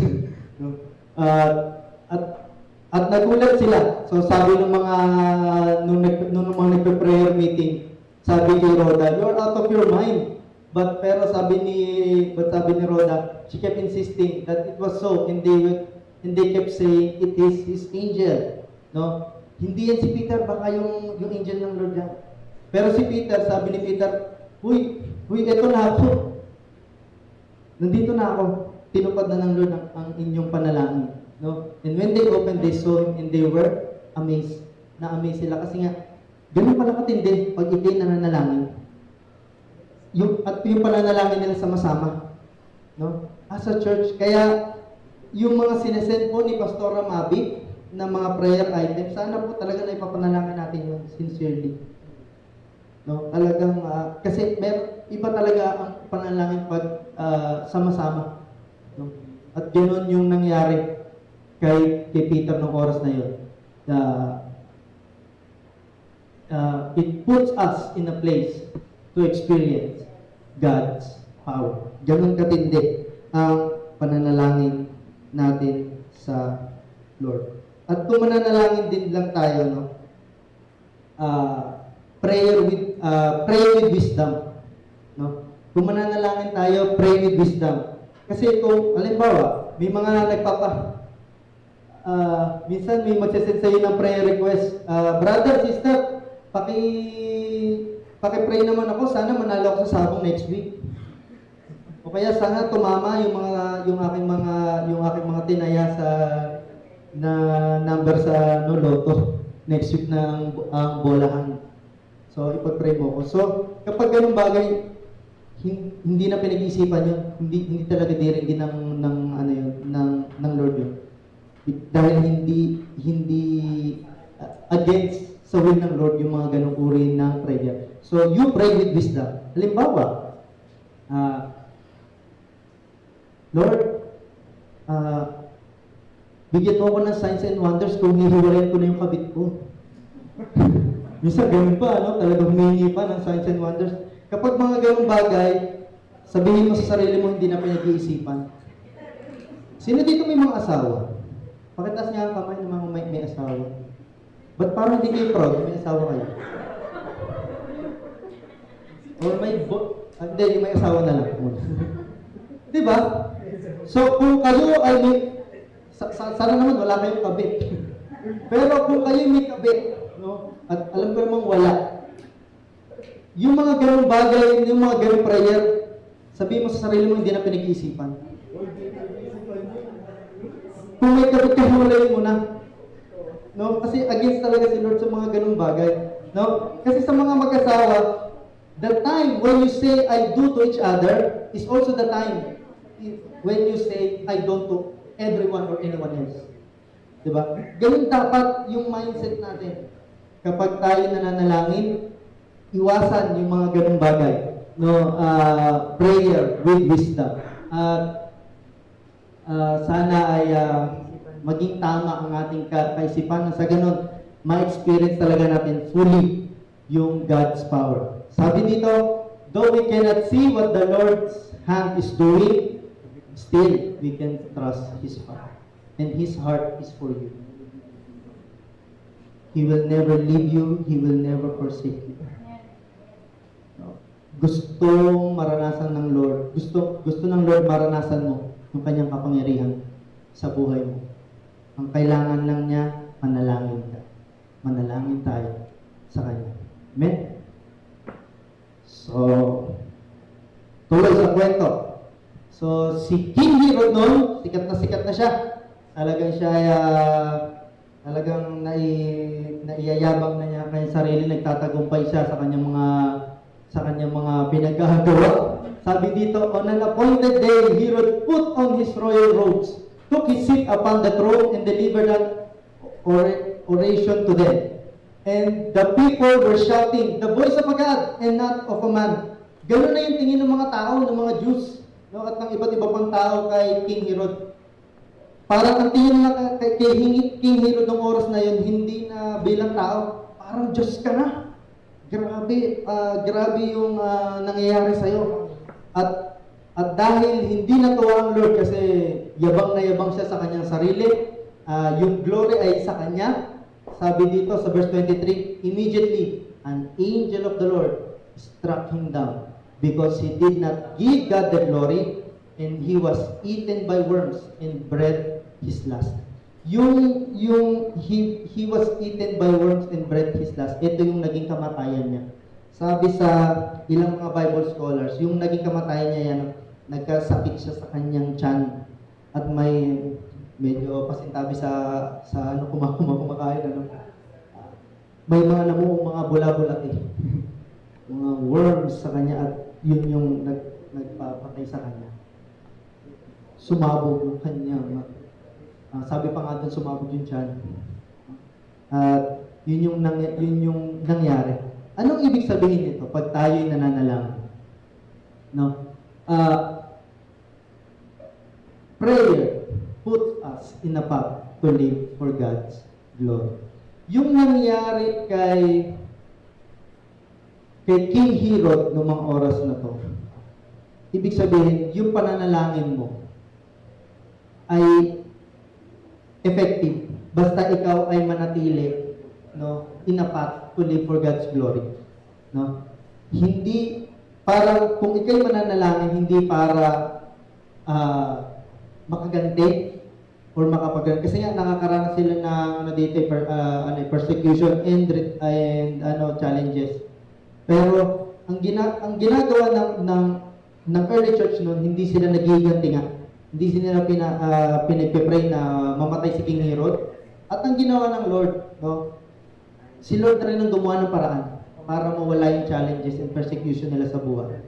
S4: No? At nagulat sila. So sabi ng mga, nung mga nagpe-prayer meeting, sabi kay Rhoda, "You're out of your mind." Pero sabi ni Rhoda, she kept insisting that it was so, and they kept saying, "It is his angel." No? Hindi yan si Peter, baka yung angel ng Lord yan. Pero si Peter, sabi ni Peter, Uy, eto na ako. Nandito na ako. Tinupad na ng Lord ang inyong panalangin. No? And when they opened, they saw him and they were amazed. Na-amaze sila kasi nga, ganun pala katindi pag ito'y nananalangin. Yung pananalangin nila sama-sama. No? As a church, kaya yung mga sinesend po ni Pastora Mabi na mga prayer items, sana po talaga na ipapanalangin natin yun sincerely. No? Talagang, kasi iba talaga ang panalangin pag sama-sama. No? At ganoon yung nangyari kay Peter ng oras na yun. It puts us in a place to experience God's power. Ganun katindi ang pananalangin natin sa Lord. At kung mananalangin din lang tayo, no? Pray with wisdom. No? Kung mananalangin tayo, pray with wisdom. Kasi kung, halimbawa, may mga minsan may magsasend sa'yo ng prayer request, brother, sister, paki-pray naman ako, sana manalo ako sa sabong next week. O kaya sana tumama yung aking mga tinaya sa na number sa loto next week na ang bolahan. So ipag-pray mo ko. So kapag ganung bagay, hindi na pinag-iisipan yun, hindi talaga diringgin ng Lord yun. Dahil hindi against sa will ng Lord yung mga ganong uri ng prayer. So you pray with wisdom. Halimbawa, Lord, bigyan mo ako ng signs and wonders kung hihiwalayin ko na yung kabit ko. Minsan ganun pa, talagang humingi pa ng signs and wonders. Kapag mga ganung bagay, sabihin mo sa sarili mo, hindi na pinag-iisipan. Sino dito may mga asawa? Pakitas niya ang kamay ng mga may asawa. Ba't parang hindi kayo proud may asawa kayo? Or hindi, yung may asawa na lang. Diba? So, kung kayo ay may, sana naman wala kayong kabit. Pero kung kayo may kabit, no? At alam ko namang wala. Yung mga ganung bagay, yung mga ganung prayer, sabihin mo sa sarili mo, hindi na pinag-iisipan. Kung may kabit ka, hiwalayin mo na. No? Kasi against talaga si Lord sa mga ganung bagay. No? Kasi sa mga mag-asawa, the time when you say, I do to each other, is also the time when you say, I don't to everyone or anyone else. Diba? Ganun dapat yung mindset natin. Kapag tayo nananalangin, iwasan yung mga ganung bagay. No, prayer with wisdom. Sana ay maging tama ang ating kaisipan na sa ganun, ma-experience talaga natin fully yung God's power. Sabi dito, though we cannot see what the Lord's hand is doing, still we can trust His heart. And His heart is for you. He will never leave you. He will never forsake you. No? Gustong maranasan ng Lord. Gusto ng Lord maranasan mo yung kanyang kapangyarihan sa buhay mo. Ang kailangan lang niya, manalangin ka. Manalangin tayo sa Kanya. Amen? So, tuloy sa kwento. So, si King Herod noon, sikat na siya. Talagang siya talagang naiyayabang na niya kanyang sarili, nagtatagumpay siya sa kanyang mga pinagkagawa. Sabi dito, on an appointed day, Herod put on his royal robes, took his seat upon the throne, and delivered an oration to them. And the people were shouting, the voice of a God and not of a man. Ganun na yung tingin ng mga tao, ng mga Jews, no? At ng iba't iba pang tao kay King Herod. Parang ang tingin nila kay King Herod ng oras na yun, hindi na bilang tao, parang Diyos ka na. Grabe yung nangyayari sa'yo. At dahil hindi natuwa ang Lord kasi yabang na yabang siya sa kanyang sarili, yung glory ay sa kanya. Sabi dito sa verse 23, immediately an angel of the Lord struck him down because he did not give God the glory, and he was eaten by worms and bred his lust. He was eaten by worms and bred his lust. Ito yung naging kamatayan niya. Sabi sa ilang mga Bible scholars, yung naging kamatayan niya yan, nagkasakit siya sa kanyang tiyan at may medyo pasintabi sa kumakain, ano. May mga namuong mga bula-bulat mga worms sa kanya at yun yung nagpapatay sa kanya. Sumabog yung kanyang sabi pa nga doon, sumabog yung tiyan. At yun yung nangyari. Anong ibig sabihin nito pag tayo'y nananalangin? No? Prayer puts us in a path to live for God's glory. Yung nangyari kay King Herod noong mga oras na to, ibig sabihin, yung pananalangin mo ay effective basta ikaw ay manatili, no, in a path to live for God's glory, no? Hindi para kung ikay mananalangin hindi para makaganti or makapaganda, kasi nga nakakaranas sila ng persecution and challenges. Pero ang ginagawa ng early church noon, hindi sila nagiganti nga. Hindi sila pinagpe-pray na mamatay si King Herod. At ang ginawa ng Lord, no, si Lord na rin ang gumawa ng paraan para mawala yung challenges and persecution nila sa buhay.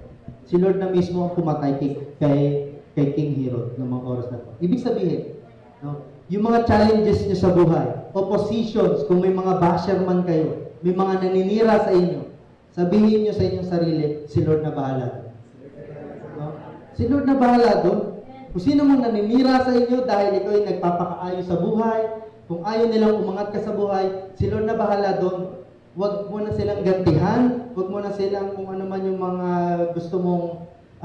S4: Si Lord na mismo ang pumatay kay King Herod ng mga oras na to. Ibig sabihin, no, yung mga challenges niyo sa buhay, oppositions, kung may mga basher man kayo, may mga naninira sa inyo, sabihin niyo sa inyong sarili, si Lord na bahala. No? Si Lord na bahala doon. Kung sino mang naninira sa inyo dahil ikaw ay nagpapakaayos sa buhay, kung ayaw nilang umangat ka sa buhay, si Lord na bahala doon. Huwag mo na silang gantihan, huwag mo na silang kung ano man yung mga gusto mong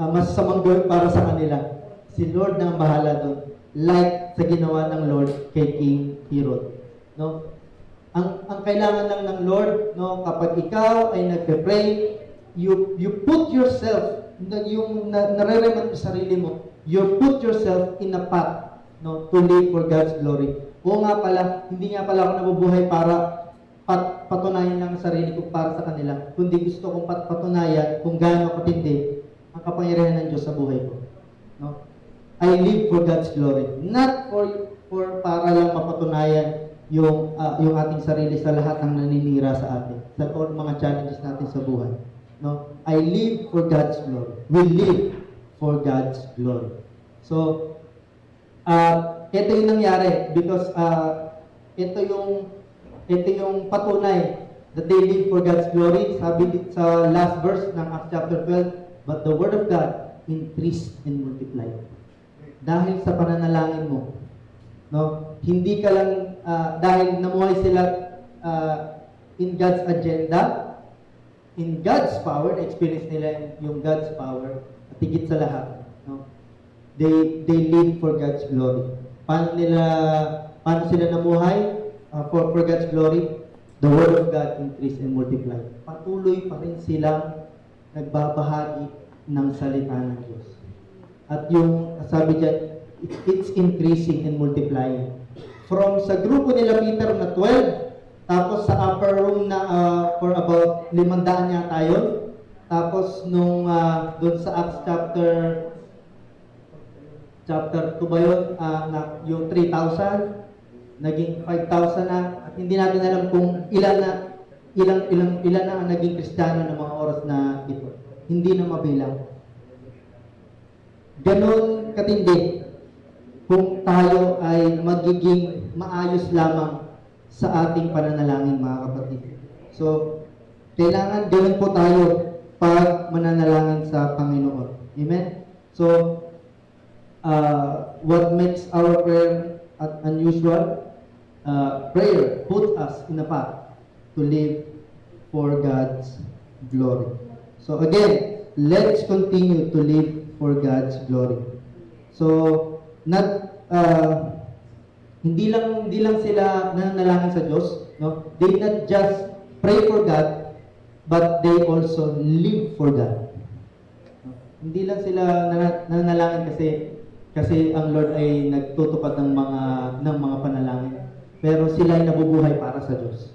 S4: masasamang gawin para sa kanila. Si Lord na ang bahala doon. Like sa ginawa ng Lord kay King Herod. No? Ang kailangan lang ng Lord, no, kapag ikaw ay nagpe-pray, you put yourself, yung nare-remind mo sa sarili mo, you put yourself in a path, no, to live for God's glory. O nga pala, hindi nga pala ako nabubuhay para patunayan lang ang sarili ko para sa kanila, kundi gusto kong patunayan kung gaano katindi ang kapangyarihan ng Diyos sa buhay ko. No? I live for God's glory, not for para lang mapatunayan yung ating sarili sa lahat ng naninira sa atin, sa mga challenges natin sa buhay. No? I live for God's glory. We live for God's glory. So, ito yung nangyari because ito yung patunay that they live for God's glory. Sabi sa last verse ng Acts chapter 12, but the word of God increased and multiplied. Dahil sa pananalangin mo, no? Hindi ka lang dahil namuhay sila in God's agenda, in God's power, experience nila yung God's power, at higit sa lahat, no? They live for God's glory. Paano sila namuhay for God's glory? The word of God increased and multiplied. Patuloy pa rin silang nagbabahagi ng salita ng Diyos. At yung sabi dyan, it's increasing and multiplying. From sa grupo nila Peter na 12, tapos sa upper room na for about 500 yata yun. Tapos nung doon sa Acts chapter 2 ba yun, yung 3,000, naging 5,000 na. At hindi natin alam kung ilan na ang naging Kristiyano ng mga oras na ito. Hindi na mabilang. Ganon katindi kung tayo ay magiging maayos lamang sa ating pananalangin, mga kapatid. So, kailangan gawin po tayo pag mananalangin sa Panginoon. Amen? So, what makes our prayer unusual? Prayer puts us in a path to live for God's glory. So again, let's continue to live for God's glory. So, hindi lang sila nananalangin sa Diyos, no? They not just pray for God, but they also live for God. Hindi lang sila nananalangin kasi ang Lord ay nagtutupad ng mga panalangin, pero sila ay nabubuhay para sa Diyos.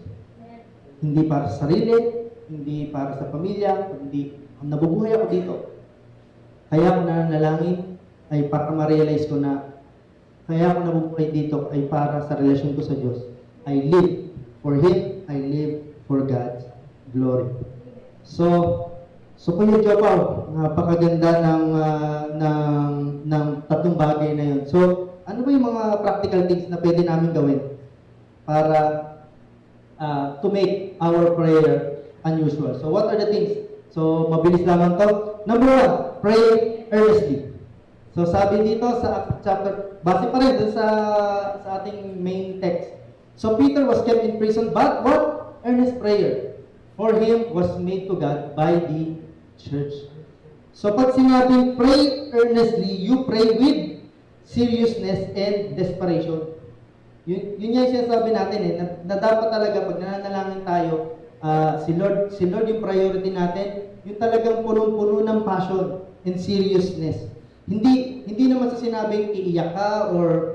S4: Hindi para sa sarili, hindi para sa pamilya, hindi nabubuhay ako dito. Kaya ako nananalangin ay para ma-realize ko na kaya ako nabubuhay dito ay para sa relasyon ko sa Diyos. I live for Him, I live for God's glory. So Kuya Jopaw, napakaganda ng tatlong bagay na yun. So, ano ba yung mga practical things na pwede namin gawin para to make our prayer unusual? So, what are the things? So, mabilis lamang to. Number 1, pray earnestly. So, sabi dito sa chapter, base pa rin dun sa ating main text. So, Peter was kept in prison, but what? Earnest prayer for him was made to God by the church. So, pag sinabing pray earnestly, you pray with seriousness and desperation. Yun yung sinasabi natin na dapat talaga pag nananalangin tayo, si Lord yung priority natin, yung talagang punong-puno ng passion and seriousness. Hindi naman sa sinabing iiyak ka or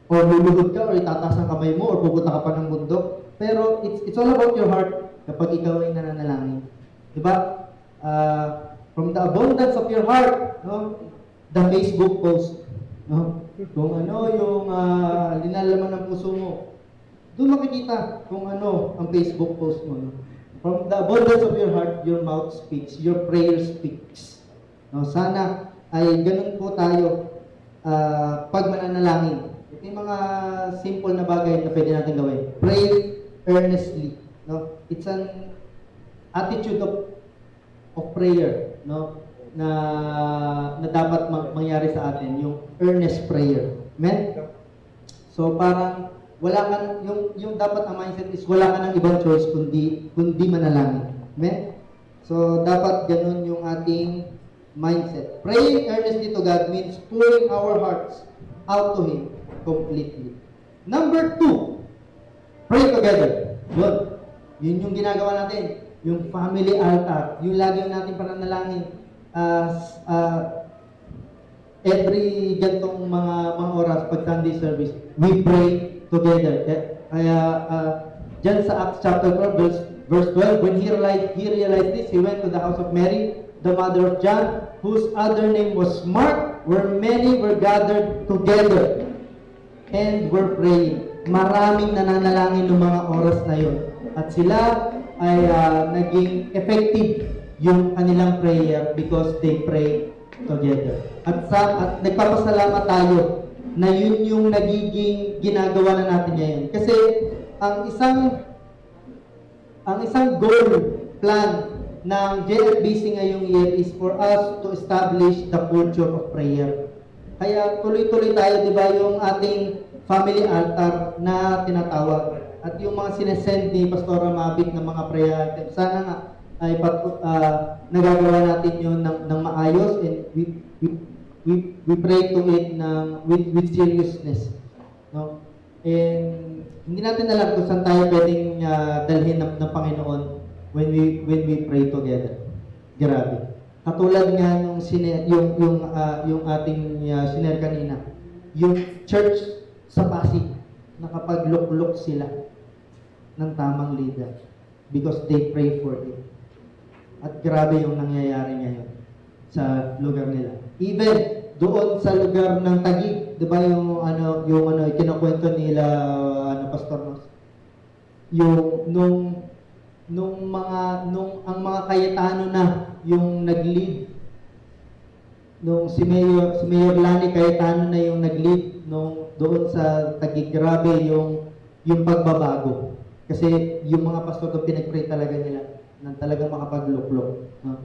S4: luluhod ka or itataas ang kamay mo or pupunta ka pa ng mundo. Pero it's all about your heart kapag ikaw ay nananalangin. Diba? From the abundance of your heart, no? The Facebook post, no? Kung ano yung linalaman ng puso mo, doon makikita kung ano ang Facebook post mo. No? From the abundance of your heart, your mouth speaks, your prayer speaks. No, sana ay ganun po tayo pag mananalangin. Ito yung mga simple na bagay na pwede natin gawin. Pray earnestly. No? It's an attitude of prayer, no? na dapat mangyari sa atin, yung earnest prayer. Amen? So parang wala ka yung dapat ang mindset is wala ka ng ibang choice kundi manalangin. Amen? So dapat ganun yung ating mindset. Praying earnestly to God means pouring our hearts out to Him completely. Number 2, pray together. Yun yung ginagawa natin. Yung family altar. Yung lagi natin pananalangin. Every gantong mga oras pag Sunday service, we pray together. Kaya dyan sa Acts chapter 12, verse 12, when he realized this, he went to the house of Mary, the mother of John, whose other name was Mark, where many were gathered together and were praying. Maraming nananalangin ng mga oras na yun. At sila ay naging effective yung kanilang prayer because they pray together. At nagpapasalamat tayo na yun yung nagiging ginagawa na natin ngayon. Kasi ang isang goal plan ng JFBC ngayong year is for us to establish the culture of prayer. Kaya tuloy-tuloy tayo, di ba, yung ating family altar na tinatawag at yung mga sinesend ni Pastora Mabik ng mga prayer items. Sana nga ay nagagawa natin yun ng maayos and we pray to it with seriousness. No? And hindi natin alam kung saan tayo pwedeng dalhin ng Panginoon when we pray together. Grabe. Katulad nga yung ating sinare kanina, yung church sa Pasig, nakapagluklok sila ng tamang leader because they pray for it. At grabe yung nangyayari ngayon sa lugar nila. Even doon sa lugar ng Taguig, 'di ba yung kinukwento nila Pastor Nos? Yung ang mga Cayetano na yung nag-lead nung si Mayor Lani Cayetano na yung nag-lead nung doon sa Taguig. Grabe yung pagbabago. Kasi yung mga pastor doon pinag-pray talaga nila. ng talagang makapagluklok. No?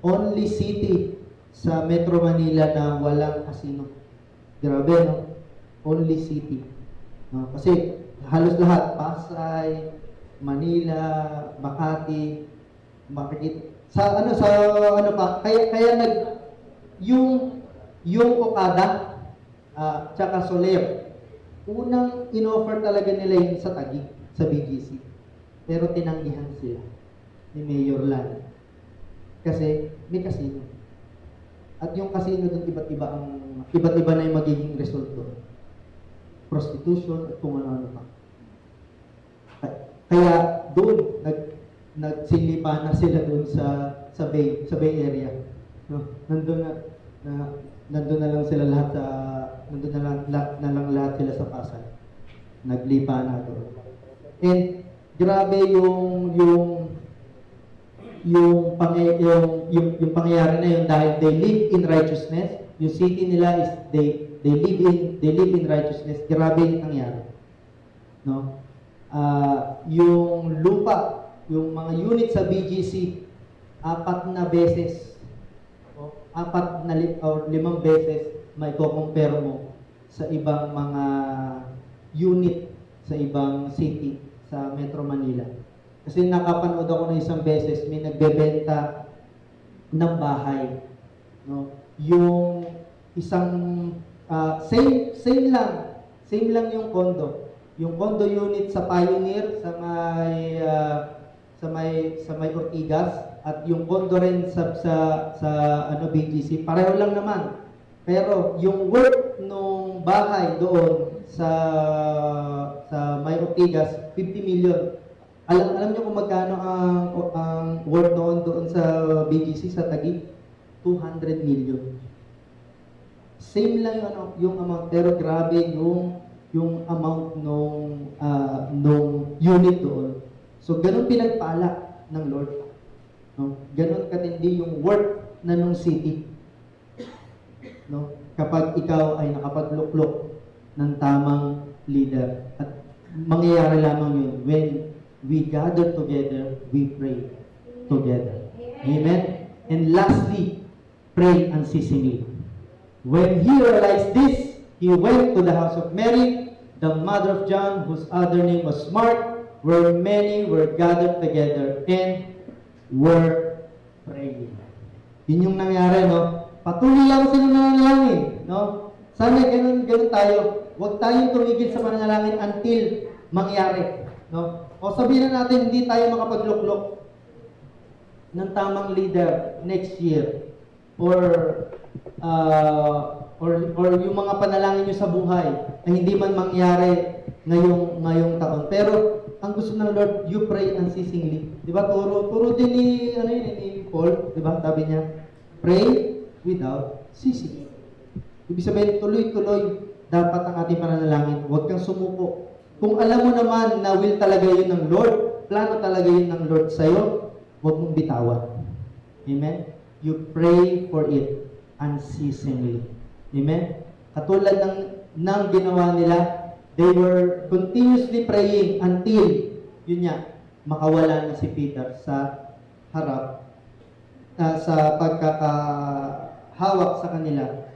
S4: Only city sa Metro Manila na walang casino. Grabe, no? Only city. No? Kasi halos lahat, Pasay, Manila, Makati, makikita sa ano pa, kaya yung Okada tsaka Soler, unang inoffer talaga nila yun sa Taguig, sa BGC. Pero tinanggihan sila ni Mayor Lan. Kasi may casino. At yung casino doon iba't iba na yung magiging resulto. Prostitution at kung ano-ano pa. Kaya doon nagsilipa na sila doon sa Bay Area. No? Nandun na lang sila lahat lahat sila sa Pasay. Naglipa na doon. And grabe yung pangyayari na yun dahil they live in righteousness. Yung city nila is they live in righteousness. Grabe yung nangyari. No? Yung lupa, yung mga unit sa BGC, 4 na beses, o 5 beses may compare mo sa ibang mga unit sa ibang city sa Metro Manila. Kasi nakapanood ako ng isang beses, may nagbebenta ng bahay. No? Yung isang, same lang yung condo. Yung condo unit sa Pioneer sa may Ortigas at yung condo rin sa BGC pareho lang naman. Pero yung worth nung bahay doon sa may Ortigas 50 million. Alam niyo kung magkano ang worth doon sa BGC sa Taguig? 200 million. Same lang yung amount, pero grabe yung amount nung unit doon. So, ganun pinagpala ng Lord. No? Ganun katindi yung work na nung city. No? Kapag ikaw ay nakapagluklok ng tamang leader. At mangyayari lamang yun when we gather together, we pray together. Amen? And lastly, pray unceasingly. When he realized this, he went to the house of Mary, the mother of John, whose other name was Mark, where many were gathered together and were praying. Yun yung nangyari, no? Patuloy lang sila nananalangin, no? Sana ganun tayo. Huwag tayong tumigil sa pananalangin until mangyari, no? O sabihin na natin, hindi tayo makapagluklok ng tamang leader next year or yung mga panalangin nyo sa buhay na hindi man mangyari ngayong taon. Pero ang gusto ng Lord, you pray unceasingly. Di ba? Turo din ni Paul, di ba? Sabi niya, pray without ceasing. Ibig sabihin, tuloy-tuloy dapat ang ating pananalangin. Huwag kang sumuko. Kung alam mo naman na will talaga yun ng Lord, plano talaga yun ng Lord sa'yo, huwag mong bitawan. Amen? You pray for it unceasingly. Amen? Katulad ng ginawa nila, they were continuously praying until, yun nga, makawala na si Peter sa harap, sa pagkakahawak sa kanila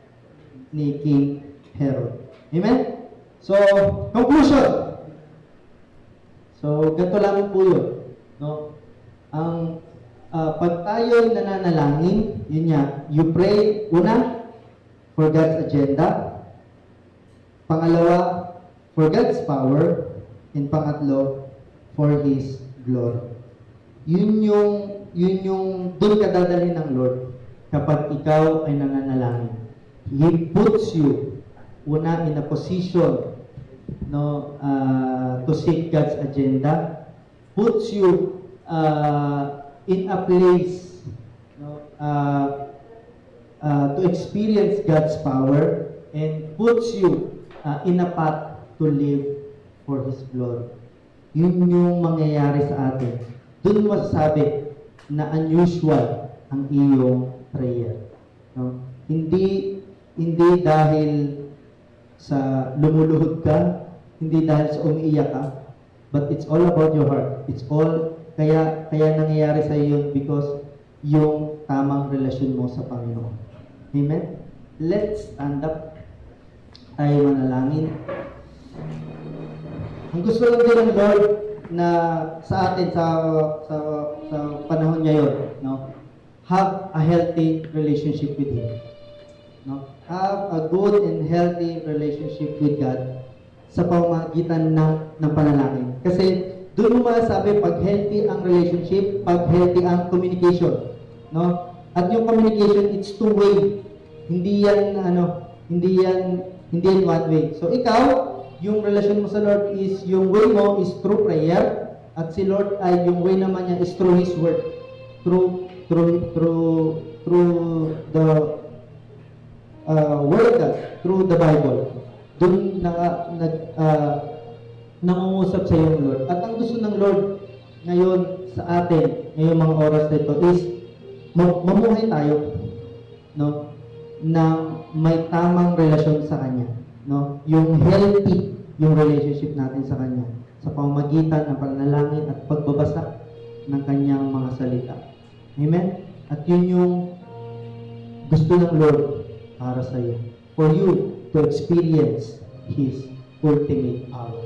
S4: ni King Herod. Amen? So, conclusion. So, ganito lang po yun. No? Ang pag tayo nananalangin, yun nga, you pray, una, for God's agenda. Pangalawa, for God's power. And pangatlo, for His glory. Yun yung doon ka dadalhin ng Lord kapag ikaw ay nananalangin. He puts you, una, in a position to seek God's agenda. Puts you in a place to experience God's power and puts you in a path to live for His glory. Yun yung mangyayari sa atin. Doon mo masasabi na unusual ang iyong prayer. No? Hindi dahil sa lumuluhod ka, hindi dahil sa umiiyak ka, but it's all about your heart. It's all Kaya nangyayari sa iyo yun because yung tamang relasyon mo sa Panginoon. Amen? Let's stand up. Tayo manalangin. Ang gusto lang din ng Lord na sa atin sa panahon ngayon, no? Have a healthy relationship with Him. No? Have a good and healthy relationship with God sa pamamagitan ng panalangin. Kasi doon mo masasabi pag healthy ang relationship, pag healthy ang communication, no? At yung communication, it's two-way. Hindi yan one way. So ikaw, yung relasyon mo sa Lord is yung way mo is through prayer, at si Lord ay yung way naman niya is through His word, through the word of God, through the Bible. Doon nangungusap sa iyo ng Lord. At ang gusto ng Lord ngayon sa atin, ngayong mga oras na ito is mamuhay tayo, no, ng may tamang relasyon sa Kanya, no? Yung healthy yung relationship natin sa Kanya sa pamamagitan ng pananalangin at pagbabasa ng Kanyang mga salita. Amen? At yun yung gusto ng Lord para sa iyo. For you to experience His ultimate power.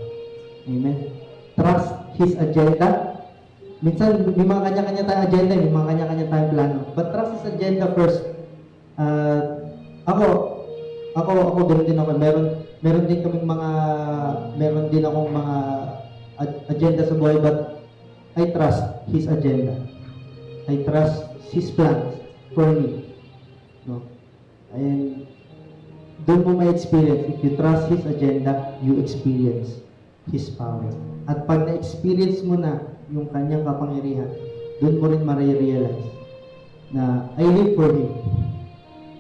S4: Amen? Trust His agenda. Minsan, may mga kanya-kanya tayong agenda, may mga kanya-kanya tayong plano. But trust His agenda first. Ako ganoon din ako. Meron din akong mga agenda sa buhay, but I trust His agenda. I trust His plans for me. No? And doon mo may experience. If you trust His agenda, you experience His power. At pag na-experience mo na yung Kanyang kapangyarihan, doon mo rin ma-realize na I live for Him.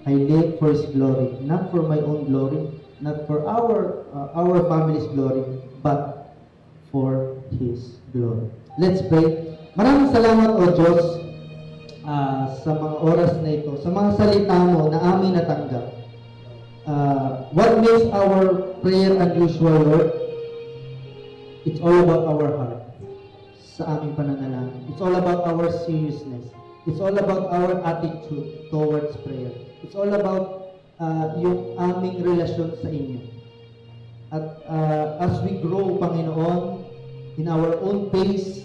S4: I live for His glory. Not for my own glory, not for our family's glory, but for His glory. Let's pray. Maraming salamat, O Diyos, sa mga oras na ito, sa mga salita mo na aming natanggap. What makes our prayer unusual, Lord? It's all about our heart sa aming pananalangin. It's all about our seriousness. It's all about our attitude towards prayer. It's all about yung aming relasyon sa inyo. At as we grow, Panginoon, in our own pace,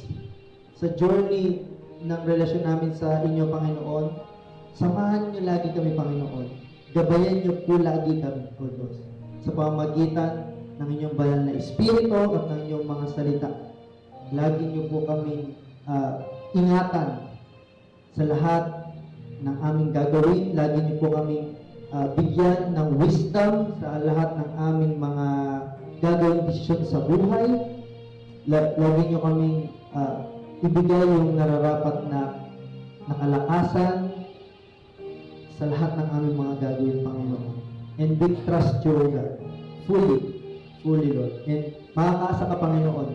S4: sa journey ng relasyon namin sa inyo, Panginoon, samahan niyo lagi kami, Panginoon. Gabayan niyo po lagi kami, O Diyos, sa pamamagitan ng inyong banal na Espiritu at ng inyong mga salita. Lagi niyo po kami ingatan sa lahat ng aming gagawin. Lagi niyo po kami bigyan ng wisdom sa lahat ng aming mga gagawin desisyon sa buhay. Lagi niyo kami ibigay yung nararapat na kalakasan sa lahat ng aming mga gagawin, Panginoon. And we trust you, God, fully, Lord. And makakaasa ka, Panginoon,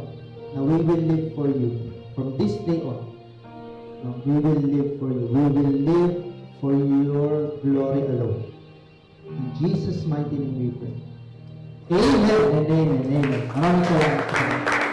S4: na we will live for you from this day on. No, we will live for you. We will live for your glory alone. In Jesus' mighty name we pray. Amen and amen. Amen. Maraming salamat.